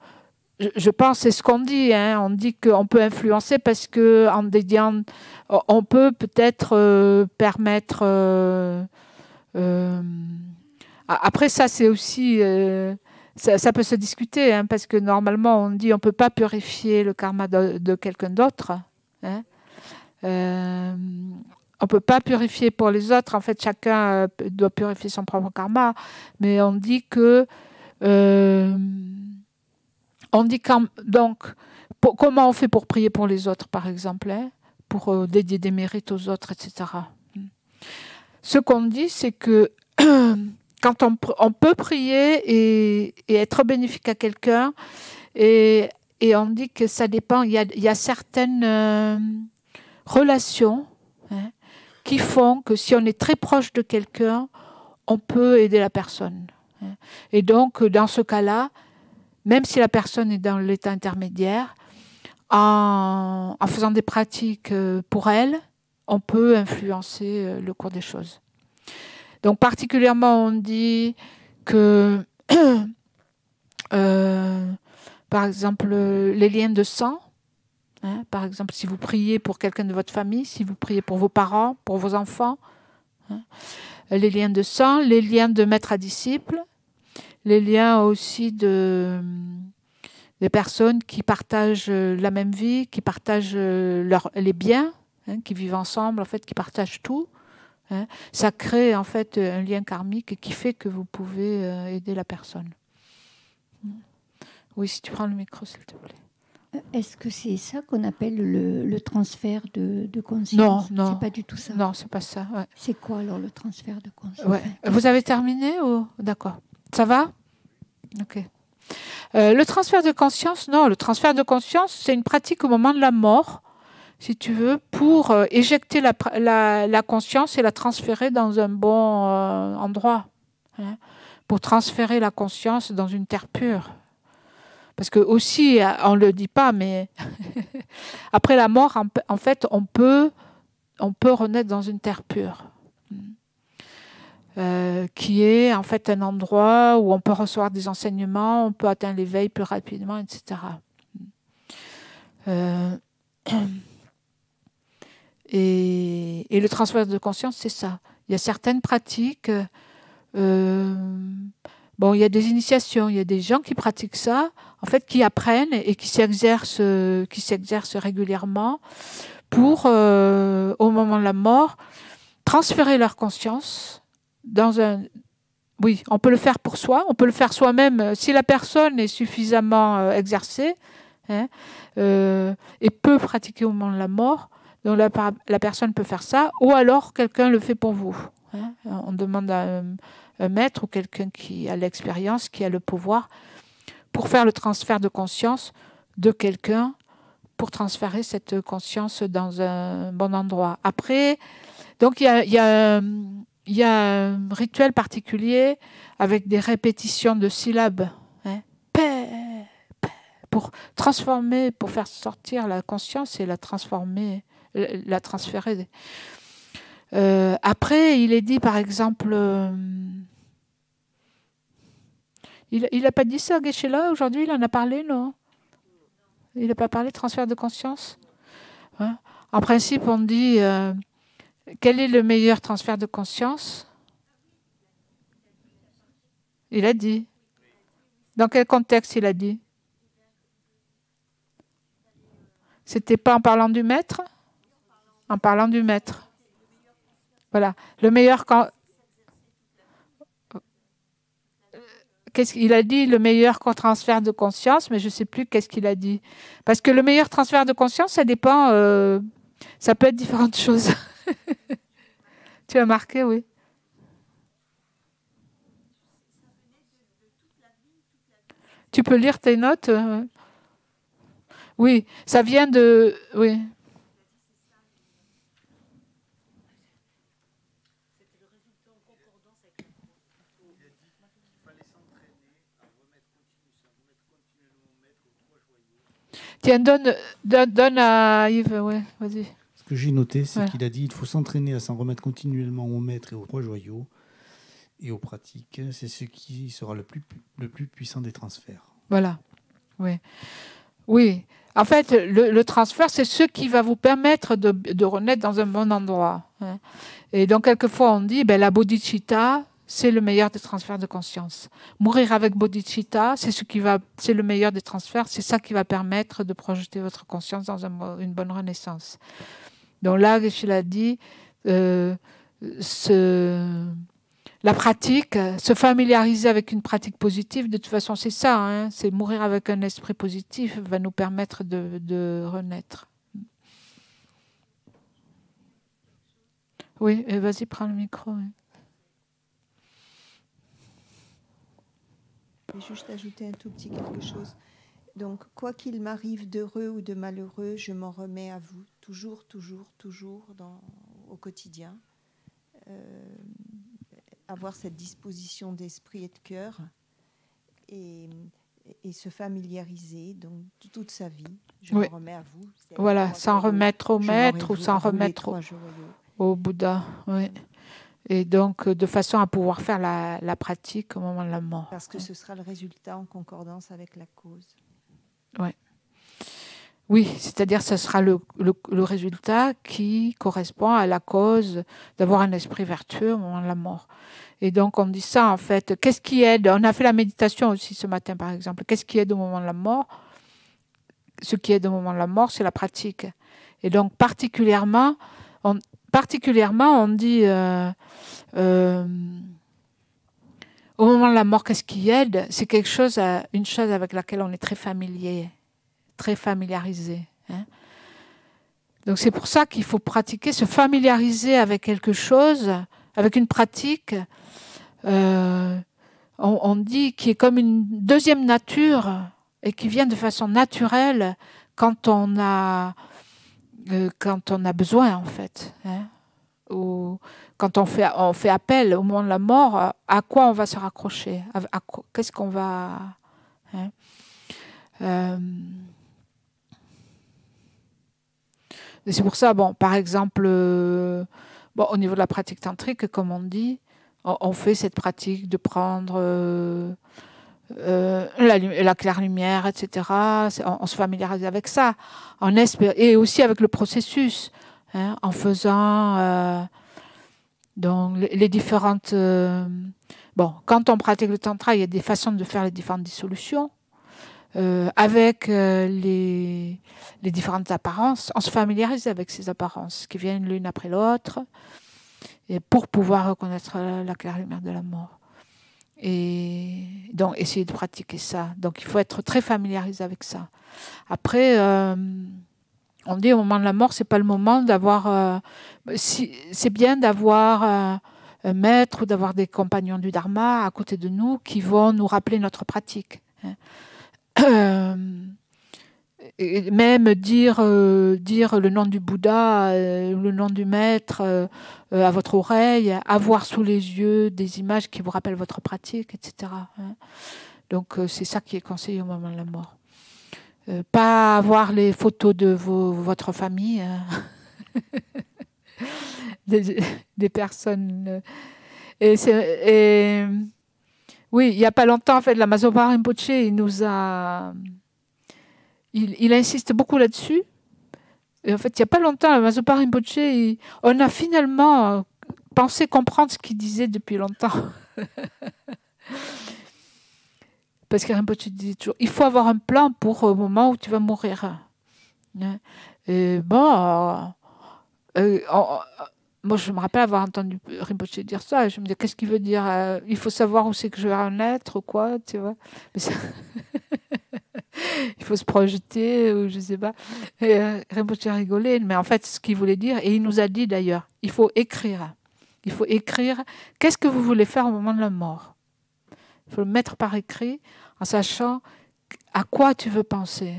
S1: pense, c'est ce qu'on dit, on dit qu'on peut influencer parce qu'en dédiant, on peut peut-être permettre... après ça, c'est aussi... ça peut se discuter, parce que normalement, on dit qu'on ne peut pas purifier le karma de quelqu'un d'autre. On ne peut pas purifier pour les autres. En fait, chacun doit purifier son propre karma. Mais on dit que... donc, comment on fait pour prier pour les autres, par exemple, pour dédier des mérites aux autres, etc. Ce qu'on dit, c'est que quand on peut prier et être bénéfique à quelqu'un, et on dit que ça dépend, il y a certaines relations qui font que si on est très proche de quelqu'un, on peut aider la personne. Et donc, dans ce cas-là, même si la personne est dans l'état intermédiaire, en faisant des pratiques pour elle, on peut influencer le cours des choses. Donc, particulièrement, on dit que, par exemple, les liens de sang, par exemple, si vous priez pour quelqu'un de votre famille, si vous priez pour vos parents, pour vos enfants, les liens de sang, les liens de maître à disciple, les liens aussi des personnes qui partagent la même vie, qui partagent les biens, qui vivent ensemble, en fait, qui partagent tout. Ça crée en fait un lien karmique qui fait que vous pouvez aider la personne. Oui, si tu prends le micro, s'il te plaît.
S2: Est-ce que c'est ça qu'on appelle le transfert de conscience?
S1: Non.
S2: C'est pas du tout ça.
S1: Non, c'est pas ça. Ouais.
S2: C'est quoi alors le transfert de conscience?
S1: Ouais. Vous avez terminé ou... D'accord. Ça va? Ok. Le transfert de conscience, non. Le transfert de conscience, c'est une pratique au moment de la mort, si tu veux, pour éjecter la conscience et la transférer dans un bon endroit. pour transférer la conscience dans une terre pure. Parce que aussi, on ne le dit pas, mais après la mort, en fait, on peut renaître dans une terre pure. Qui est en fait un endroit où on peut recevoir des enseignements, on peut atteindre l'éveil plus rapidement, etc. Et le transfert de conscience, c'est ça. Il y a certaines pratiques, bon, il y a des initiations, il y a des gens qui pratiquent ça, en fait, qui apprennent et qui s'exercent régulièrement pour, au moment de la mort, transférer leur conscience dans un... Oui, on peut le faire pour soi, on peut le faire soi-même si la personne est suffisamment exercée, hein, et peut pratiquer au moment de la mort. Donc la personne peut faire ça, ou alors quelqu'un le fait pour vous. Hein. On demande à un maître ou quelqu'un qui a l'expérience, qui a le pouvoir, pour faire le transfert de conscience de quelqu'un, pour transférer cette conscience dans un bon endroit. Après, donc il y a un rituel particulier avec des répétitions de syllabes, hein, pour transformer, pour faire sortir la conscience et la transformer, la transférer. Après, il est dit, par exemple, il n'a pas dit ça, Geshe-la, aujourd'hui, il en a parlé, non? Il n'a pas parlé de transfert de conscience, hein? En principe, on dit... quel est le meilleur transfert de conscience? Il a dit. Dans quel contexte il a dit? C'était pas en parlant du maître? En parlant du maître. Voilà. Le meilleur... Qu'est-ce qu'il a dit? Le meilleur transfert de conscience, mais je ne sais plus qu'est-ce qu'il a dit. Parce que le meilleur transfert de conscience, ça dépend... ça peut être différentes choses. Tu as marqué, oui. Tu peux lire tes notes? Oui, ça vient de... Oui. Tiens, donne à Yves, ouais, vas-y.
S6: Ce que j'ai noté, c'est
S1: Ouais.
S6: qu'il a dit il faut s'entraîner à s'en remettre continuellement au maître et aux trois joyaux et aux pratiques. C'est ce qui sera le plus puissant des transferts.
S1: Voilà. Oui. Oui. En fait, le transfert, c'est ce qui va vous permettre de renaître dans un bon endroit. Hein. Et donc, quelquefois, on dit la bodhicitta, c'est le meilleur des transferts de conscience. Mourir avec bodhicitta, c'est le meilleur des transferts. C'est ça qui va permettre de projeter votre conscience dans une bonne renaissance. Donc là, je l'ai dit, la pratique, se familiariser avec une pratique positive, de toute façon, c'est ça. Hein, c'est mourir avec un esprit positif va nous permettre de renaître. Oui, vas-y, prends le micro. Oui.
S7: Je vais juste ajouter un tout petit quelque chose. Donc, quoi qu'il m'arrive d'heureux ou de malheureux, je m'en remets à vous, toujours, toujours, toujours, au quotidien. Avoir cette disposition d'esprit et de cœur et se familiariser, donc toute sa vie, je m'en remets à vous.
S1: Voilà, s'en remettre au maître ou s'en remettre au Bouddha. Oui. Et donc, de façon à pouvoir faire la pratique au moment de la mort.
S7: Parce que ce sera le résultat en concordance avec la cause.
S1: Ouais. Oui, c'est-à-dire que ce sera le résultat qui correspond à la cause d'avoir un esprit vertueux au moment de la mort. Et donc, on dit ça, en fait. Qu'est-ce qui aide? On a fait la méditation aussi ce matin, par exemple. Qu'est-ce qui aide au moment de la mort? Ce qui aide au moment de la mort, c'est la pratique. Et donc, particulièrement, on dit... au moment de la mort, qu'est-ce qui aide? C'est une chose avec laquelle on est très familier, très familiarisé. Hein. Donc c'est pour ça qu'il faut pratiquer, se familiariser avec quelque chose, avec une pratique, on dit qui est comme une deuxième nature et qui vient de façon naturelle quand on a besoin en fait. Hein. Ou quand on fait appel au moment de la mort, à quoi on va se raccrocher, qu'est-ce qu'on va... Hein, et c'est pour ça, bon, par exemple, bon, au niveau de la pratique tantrique, comme on dit, on fait cette pratique de prendre la claire lumière, etc. On se familiarise avec ça, et aussi avec le processus, hein, en faisant donc les différentes... bon, quand on pratique le tantra, il y a des façons de faire les différentes dissolutions. Avec les différentes apparences, on se familiarise avec ces apparences qui viennent l'une après l'autre, et pour pouvoir reconnaître la claire lumière de la mort. Et donc essayer de pratiquer ça. Donc il faut être très familiarisé avec ça. Après, on dit au moment de la mort, c'est pas le moment d'avoir. C'est bien d'avoir un maître ou d'avoir des compagnons du Dharma à côté de nous qui vont nous rappeler notre pratique. Et même dire le nom du Bouddha, le nom du maître à votre oreille, avoir sous les yeux des images qui vous rappellent votre pratique, etc. Donc c'est ça qui est conseillé au moment de la mort. Pas avoir les photos de votre famille, des personnes. Oui, il n'y a pas longtemps, en fait, la Mazopa Rinpoche, il insiste beaucoup là-dessus. Et en fait, il n'y a pas longtemps, la Mazopa Rinpoche, on a finalement pensé comprendre ce qu'il disait depuis longtemps. Parce que Rinpoche disait toujours, il faut avoir un plan pour au moment où tu vas mourir. Et bon, moi, je me rappelle avoir entendu Rinpoche dire ça. Et je me dis, qu'est-ce qu'il veut dire il faut savoir où c'est que je vais en être ou quoi, tu vois. Il faut se projeter, ou je ne sais pas. Et Rinpoche a rigolé. Mais en fait, ce qu'il voulait dire, et il nous a dit d'ailleurs, il faut écrire. Il faut écrire qu'est-ce que vous voulez faire au moment de la mort. Il faut le mettre par écrit en sachant à quoi tu veux penser.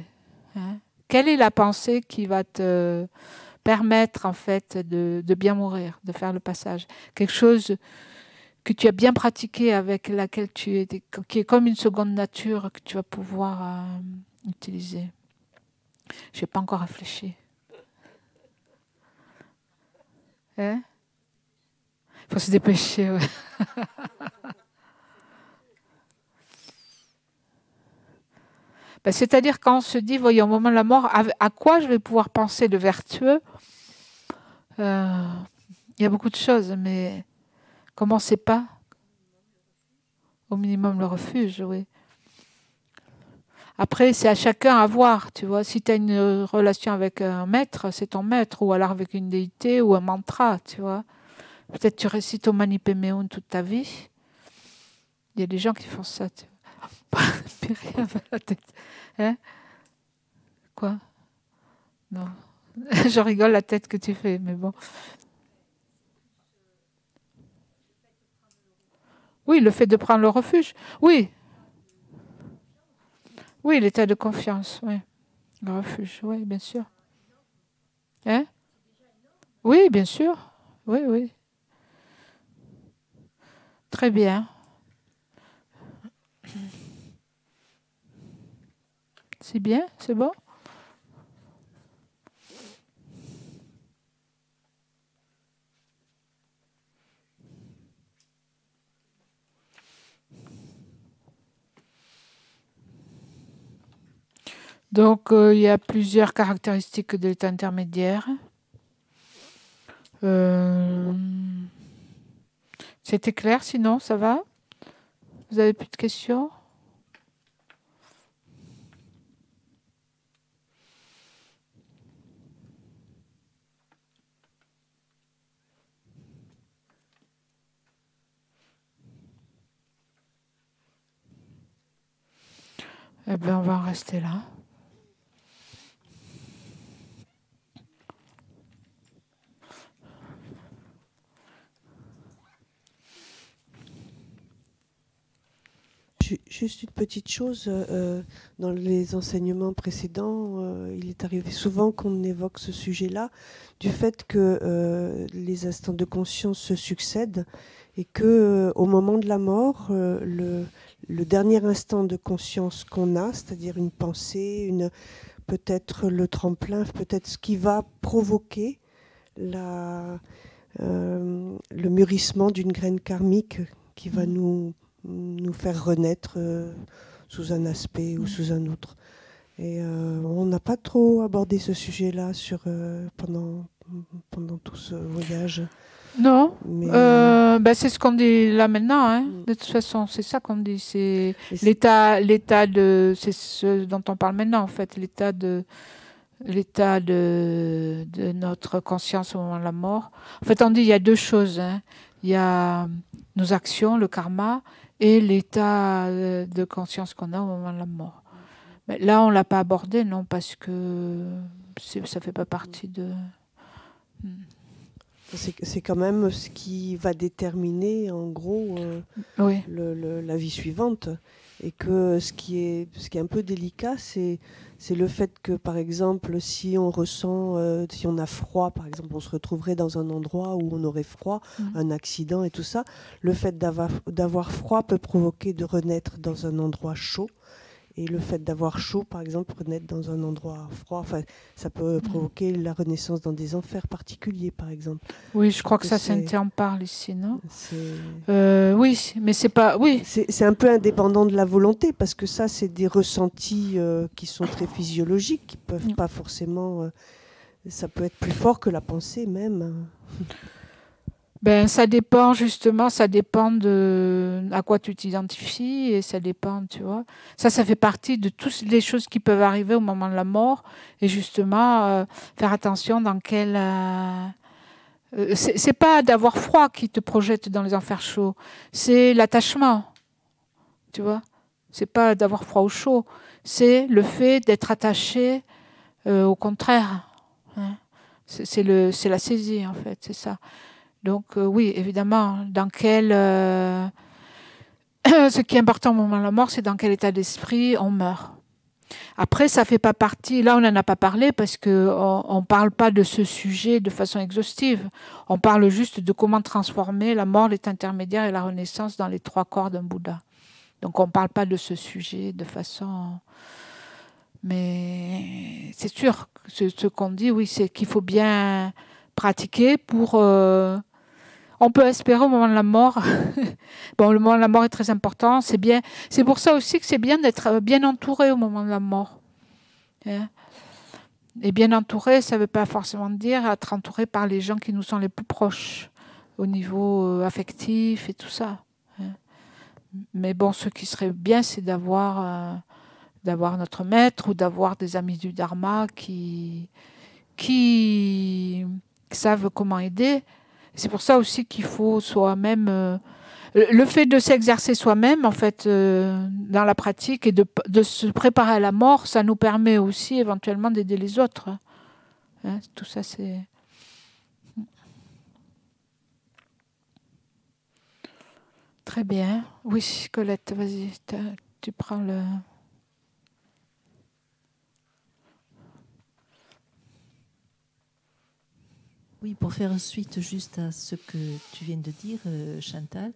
S1: Hein. Quelle est la pensée qui va te permettre en fait de bien mourir, de faire le passage. Quelque chose que tu as bien pratiqué, avec laquelle qui est comme une seconde nature que tu vas pouvoir utiliser. Je n'ai pas encore réfléchi. Hein? Il faut se dépêcher. Ouais. Ben, c'est-à-dire quand on se dit, voyons, au moment de la mort, à quoi je vais pouvoir penser de vertueux. Il y a beaucoup de choses, mais comment on ne sait pas? Au minimum le refuge, oui. Après, c'est à chacun à voir, tu vois. Si tu as une relation avec un maître, c'est ton maître, ou alors avec une déité, ou un mantra, tu vois. Peut-être tu récites au Mani Padme Hum toute ta vie. Il y a des gens qui font ça, tu vois. Puis rien à la tête. Hein? Quoi? Non. Je rigole la tête que tu fais, mais bon. Oui, le fait de prendre le refuge. Oui. Oui, l'état de confiance, oui. Le refuge, oui, bien sûr. Hein? Oui, bien sûr. Oui, oui. Très bien. C'est bien, c'est bon? Donc, il y a plusieurs caractéristiques de l'état intermédiaire. C'était clair, sinon, ça va? Vous avez plus de questions? Eh bien, on va en rester là.
S8: Juste une petite chose, dans les enseignements précédents, il est arrivé souvent qu'on évoque ce sujet-là, du fait que les instants de conscience se succèdent et que au moment de la mort, le dernier instant de conscience qu'on a, c'est-à-dire une pensée, peut-être le tremplin, peut-être ce qui va provoquer le mûrissement d'une graine karmique qui va nous faire renaître sous un aspect ou sous un autre. Et on n'a pas trop abordé ce sujet-là pendant tout ce voyage.
S1: Non,
S8: Mais,
S1: c'est ce qu'on dit là maintenant. Hein. De toute façon, c'est ça qu'on dit. C'est
S8: Et
S1: l'état de, c'est ce dont on parle maintenant en fait, l'état de notre conscience au moment de la mort. En fait, on dit il y a deux choses. Hein. Il y a nos actions, le karma, et l'état de conscience qu'on a au moment de la mort. Mais là, on l'a pas abordé, non, parce que ça fait pas partie de.
S8: c'est quand même ce qui va déterminer en gros
S1: Oui.
S8: la vie suivante. Et que ce qui est un peu délicat, c'est le fait que, par exemple, si on ressent, si on a froid, par exemple, on se retrouverait dans un endroit où on aurait froid, un accident et tout ça, le fait d'avoir froid peut provoquer de renaître dans un endroit chaud. Et le fait d'avoir chaud, par exemple, renaître dans un endroit froid, enfin, ça peut provoquer la renaissance dans des enfers particuliers, par exemple.
S1: Oui, je crois que ça, Sainte en parle ici, non ?
S8: C'est...
S1: Oui, mais c'est pas... Oui.
S8: C'est un peu indépendant de la volonté, parce que ça, c'est des ressentis qui sont très physiologiques, qui peuvent pas forcément... ça peut être plus fort que la pensée, même.
S1: Ben, ça dépend, justement, ça dépend de à quoi tu t'identifies, et ça dépend, tu vois. Ça fait partie de toutes les choses qui peuvent arriver au moment de la mort, et justement, faire attention dans quel... c'est pas d'avoir froid qui te projette dans les enfers chauds, c'est l'attachement, tu vois. C'est pas d'avoir froid ou chaud, c'est le fait d'être attaché au contraire. Hein. C'est la saisie, en fait, c'est ça. Donc oui, évidemment, ce qui est important au moment de la mort, c'est dans quel état d'esprit on meurt. Après, ça fait pas partie, là on n'en a pas parlé parce qu'on ne parle pas de ce sujet de façon exhaustive. On parle juste de comment transformer la mort, l'état intermédiaire et la renaissance dans les 3 corps d'un Bouddha. Donc on ne parle pas de ce sujet de façon... Mais c'est sûr, ce qu'on dit, oui, c'est qu'il faut bien pratiquer pour... On peut espérer au moment de la mort. Bon, le moment de la mort est très important. C'est bien. C'est pour ça aussi que c'est bien d'être bien entouré au moment de la mort. Et bien entouré, ça ne veut pas forcément dire être entouré par les gens qui nous sont les plus proches au niveau affectif et tout ça. Mais bon, ce qui serait bien, c'est d'avoir notre maître ou d'avoir des amis du Dharma qui savent comment aider. C'est pour ça aussi qu'il faut soi-même... le fait de s'exercer soi-même, en fait, dans la pratique et de se préparer à la mort, ça nous permet aussi éventuellement d'aider les autres. Hein, tout ça, c'est... Très bien. Oui, Colette, vas-y, tu prends le...
S3: Oui, pour faire suite juste à ce que tu viens de dire, Chantal,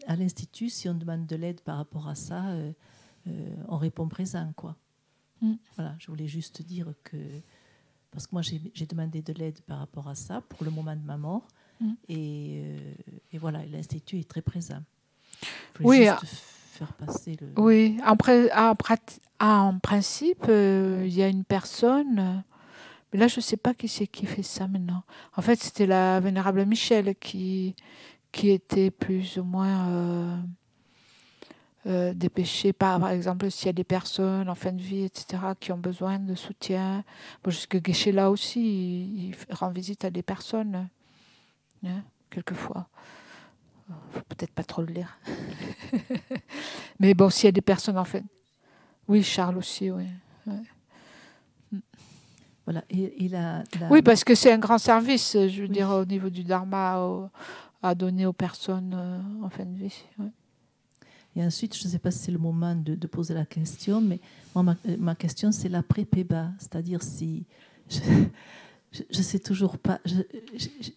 S3: à l'Institut, si on demande de l'aide par rapport à ça, on répond présent, quoi. Voilà, je voulais juste dire que... Parce que moi, j'ai demandé de l'aide par rapport à ça pour le moment de ma mort. Et voilà, l'Institut est très présent. Je voulais juste faire passer le...
S1: Oui, en principe, il y a une personne... Mais là, je ne sais pas qui c'est qui fait ça maintenant. En fait, c'était la Vénérable Michel qui était plus ou moins dépêchée par exemple, s'il y a des personnes en fin de vie, etc., qui ont besoin de soutien. Bon, jusque Geshe-la aussi, il rend visite à des personnes, hein, quelquefois. Il ne faut peut-être pas trop le lire. Mais bon, s'il y a des personnes en fait... Oui, Charles aussi, oui. Ouais.
S3: Voilà.
S1: Oui, parce que c'est un grand service, je veux dire, au niveau du Dharma, à donner aux personnes en fin de vie. Ouais.
S3: Et ensuite, je ne sais pas si c'est le moment de poser la question, mais moi, ma question, c'est l'après-PEBA. C'est-à-dire si... Je sais toujours pas,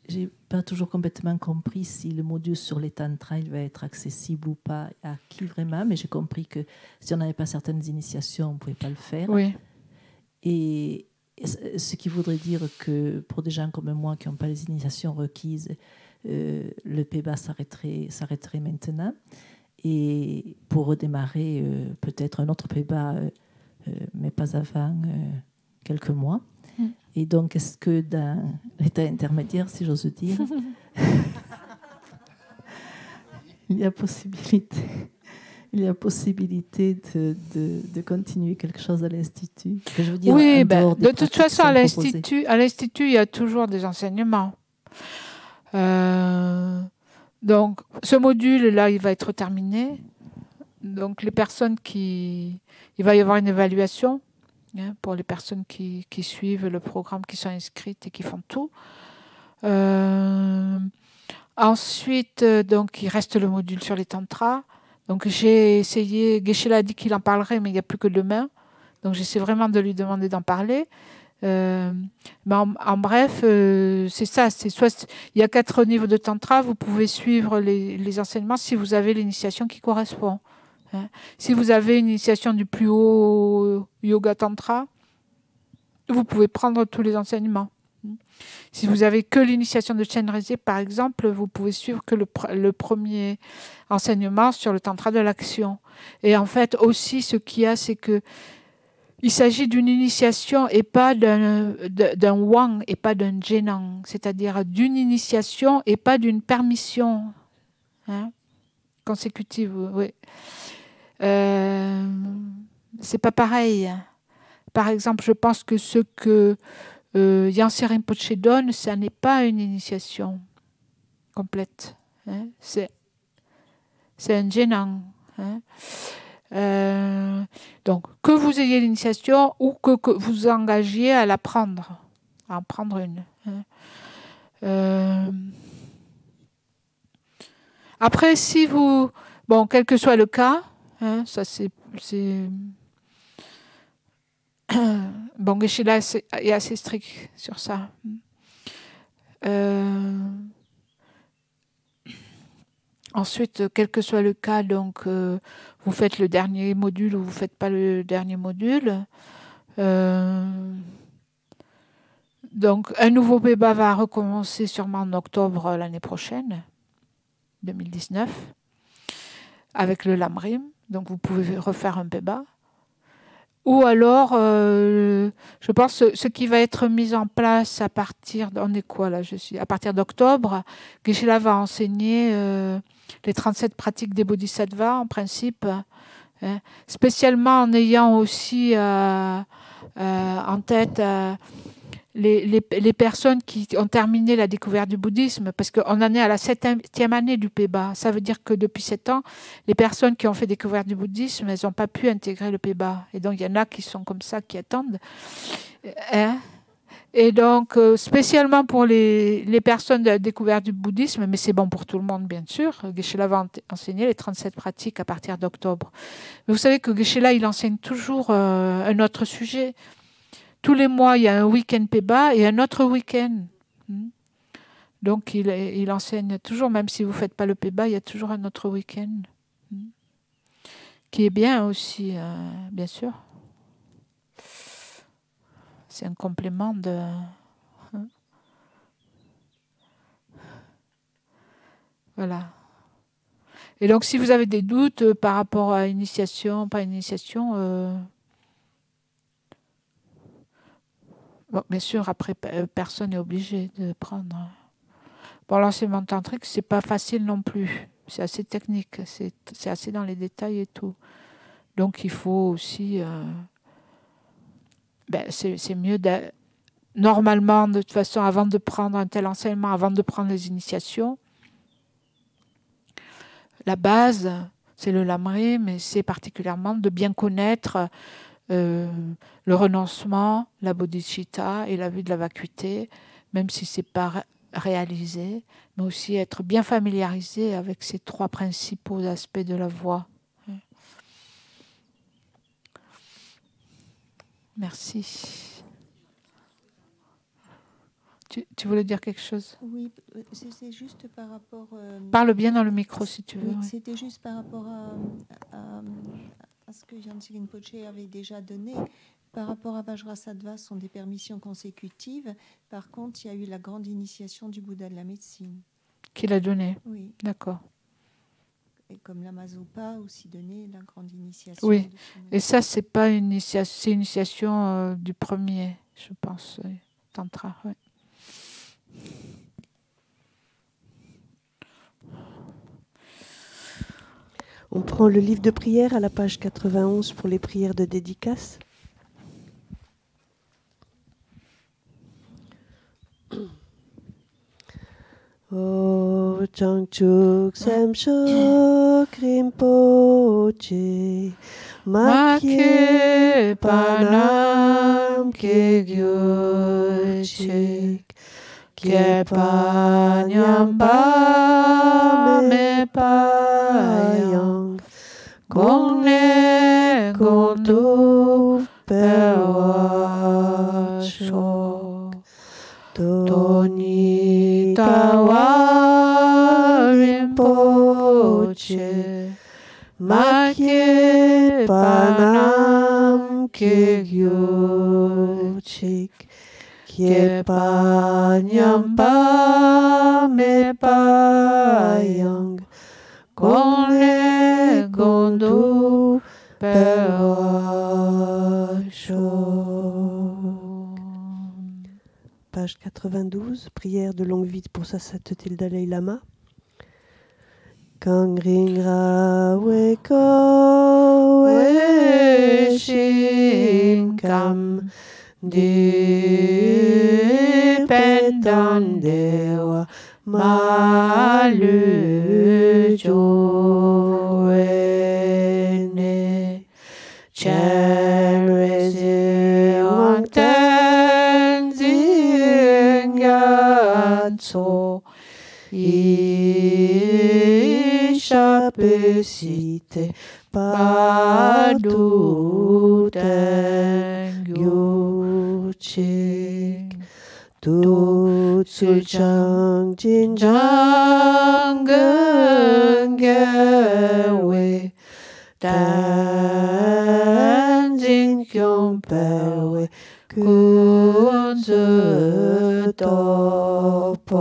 S3: j'ai pas toujours complètement compris si le module sur les tantras il va être accessible ou pas, à qui vraiment, mais j'ai compris que si on n'avait pas certaines initiations, on ne pouvait pas le faire.
S1: Oui.
S3: Et ce qui voudrait dire que pour des gens comme moi qui n'ont pas les initiations requises, le PEBA s'arrêterait maintenant. Et pour redémarrer, peut-être un autre PEBA, mais pas avant quelques mois. Et donc, est-ce que dans l'état intermédiaire, si j'ose dire, il y a possibilité de continuer quelque chose à l'Institut? Je veux dire,
S1: oui, de toute façon, à l'Institut, il y a toujours des enseignements. Donc, ce module-là, il va être terminé. Donc, les personnes il va y avoir une évaluation. Pour les personnes qui suivent le programme, qui sont inscrites et qui font tout. Ensuite, donc, il reste le module sur les tantras. Donc, j'ai essayé, Geshe-la a dit qu'il en parlerait, mais il n'y a plus que demain. Donc, j'essaie vraiment de lui demander d'en parler. Mais en bref, c'est ça. Il y a 4 niveaux de tantra. Vous pouvez suivre les enseignements si vous avez l'initiation qui correspond. Si vous avez une initiation du plus haut yoga tantra, vous pouvez prendre tous les enseignements. Si vous avez que l'initiation de Chenrezig, par exemple, vous pouvez suivre que le premier enseignement sur le tantra de l'action. Et en fait, aussi, ce qu'il y a, c'est que il s'agit d'une initiation et pas d'un wang et pas d'un jenang, c'est-à-dire d'une initiation et pas d'une permission consécutive. Oui. C'est pas pareil. Par exemple, je pense que ce que Yansi Rinpoche donne, ça n'est pas une initiation complète. C'est un jenang. Donc, que vous ayez l'initiation ou que vous engagiez à l'apprendre, à en prendre une. Après, si vous... Bon, quel que soit le cas, ça c'est bon, Geshe-la est assez strict sur ça. Ensuite, quel que soit le cas, donc vous faites le dernier module ou vous ne faites pas le dernier module. Donc, un nouveau PEBA va recommencer sûrement en octobre l'année prochaine, 2019, avec le Lamrim. Donc, vous pouvez refaire un PEBA. Ou alors, je pense ce qui va être mis en place à partir... On est quoi là? À partir d'octobre, Geshe-la va enseigner les 37 pratiques des bodhisattvas, en principe, spécialement en ayant aussi en tête les personnes qui ont terminé la découverte du bouddhisme, parce qu'on en est à la 7e année du PEBA. Ça veut dire que depuis 7 ans, les personnes qui ont fait découverte du bouddhisme, elles n'ont pas pu intégrer le PEBA. Et donc, il y en a qui sont comme ça, qui attendent. Et donc, spécialement pour les personnes de la découverte du bouddhisme, mais c'est bon pour tout le monde, bien sûr, Geshe-la va enseigner les 37 pratiques à partir d'octobre. Mais vous savez que Geshe-la, il enseigne toujours un autre sujet. Tous les mois, il y a un week-end PEBA et un autre week-end. Donc, il enseigne toujours, même si vous ne faites pas le PEBA, il y a toujours un autre week-end. Qui est bien aussi, bien sûr. C'est un complément de... Voilà. Et donc, si vous avez des doutes par rapport à initiation, pas initiation... Bon, bien sûr, après, personne n'est obligé de prendre. Bon, l'enseignement tantrique, c'est pas facile non plus. C'est assez technique, c'est assez dans les détails et tout. Donc, il faut aussi... c'est mieux normalement, de toute façon, avant de prendre un tel enseignement, avant de prendre les initiations, la base, c'est le Lamrim, mais c'est particulièrement de bien connaître... le renoncement, la bodhicitta et la vue de la vacuité, même si ce n'est pas réalisé, mais aussi être bien familiarisé avec ces 3 principaux aspects de la voie. Merci. Tu voulais dire quelque chose?
S7: Oui, c'est juste par rapport.
S1: Parle bien dans le micro si tu veux.
S7: Oui,
S1: Ouais.
S7: c'était juste par rapport à ce que Jansi Rinpoche avait déjà donné. Par rapport à Vajrasattva, ce sont des permissions consécutives. Par contre, il y a eu la grande initiation du Bouddha de la médecine.
S1: Qu'il a donné.
S7: Oui.
S1: D'accord.
S7: Et comme Lama Zopa a aussi donné la grande initiation.
S1: Oui. Et ça, c'est pas une initiation, c'est une initiation du premier, je pense, tantra. Ouais.
S8: On prend le livre de prière à la page 91 pour les prières de dédicace. O Changchuk Semshok Rinpoche Makye Panam Kegyurchik Kye Panyamba Me Payang Gongne Gondu Pewachok Doni Tawa Rinpoche Makye Panam Kegyurchik Kye Panyamba Me Payang Gongne Gondu Pewachok. Page 92, prière de longue vie pour sa sainteté le Dalai Lama. Kangring Rawe Ko We Shin Kam Di Pentan Dewa Malu Joene Chen Rezi Wang Tenzin Yatso Ishapesite Padu Tengyuchik Tu Tsulchang Jinjang Gengewe Tenzin Kyompewe Kunzu Topode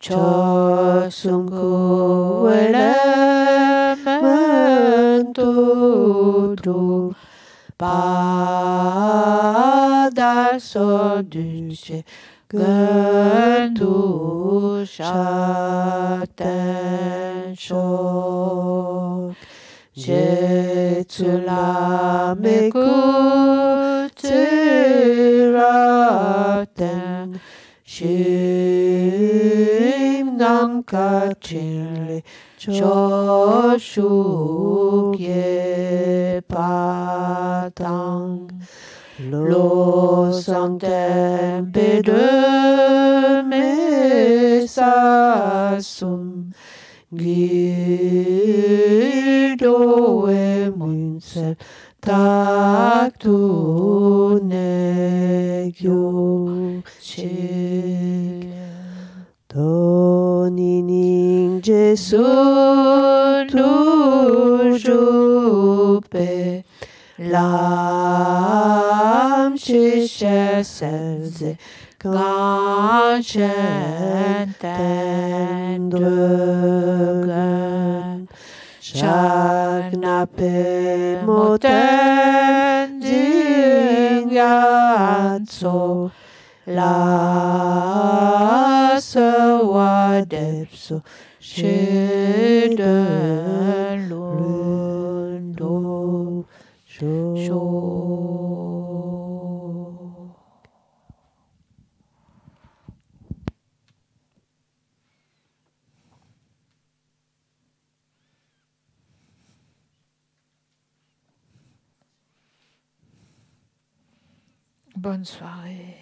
S8: Chosunku Elementudu Pada Soduce Gendu Shaten Shok Jetsula Mekutiraten Shim Namka Chile Choshukye Patang Lo Santem Bede Mesasum Guido e Munsel Taktu Negyo Chik Donining Jesu Nujupe Lam Shishe Selze Ganchen Tendregen Shagnape Moten Zingyatso La Sawadepso Shiden Lundo Sho.
S1: Bonne soirée.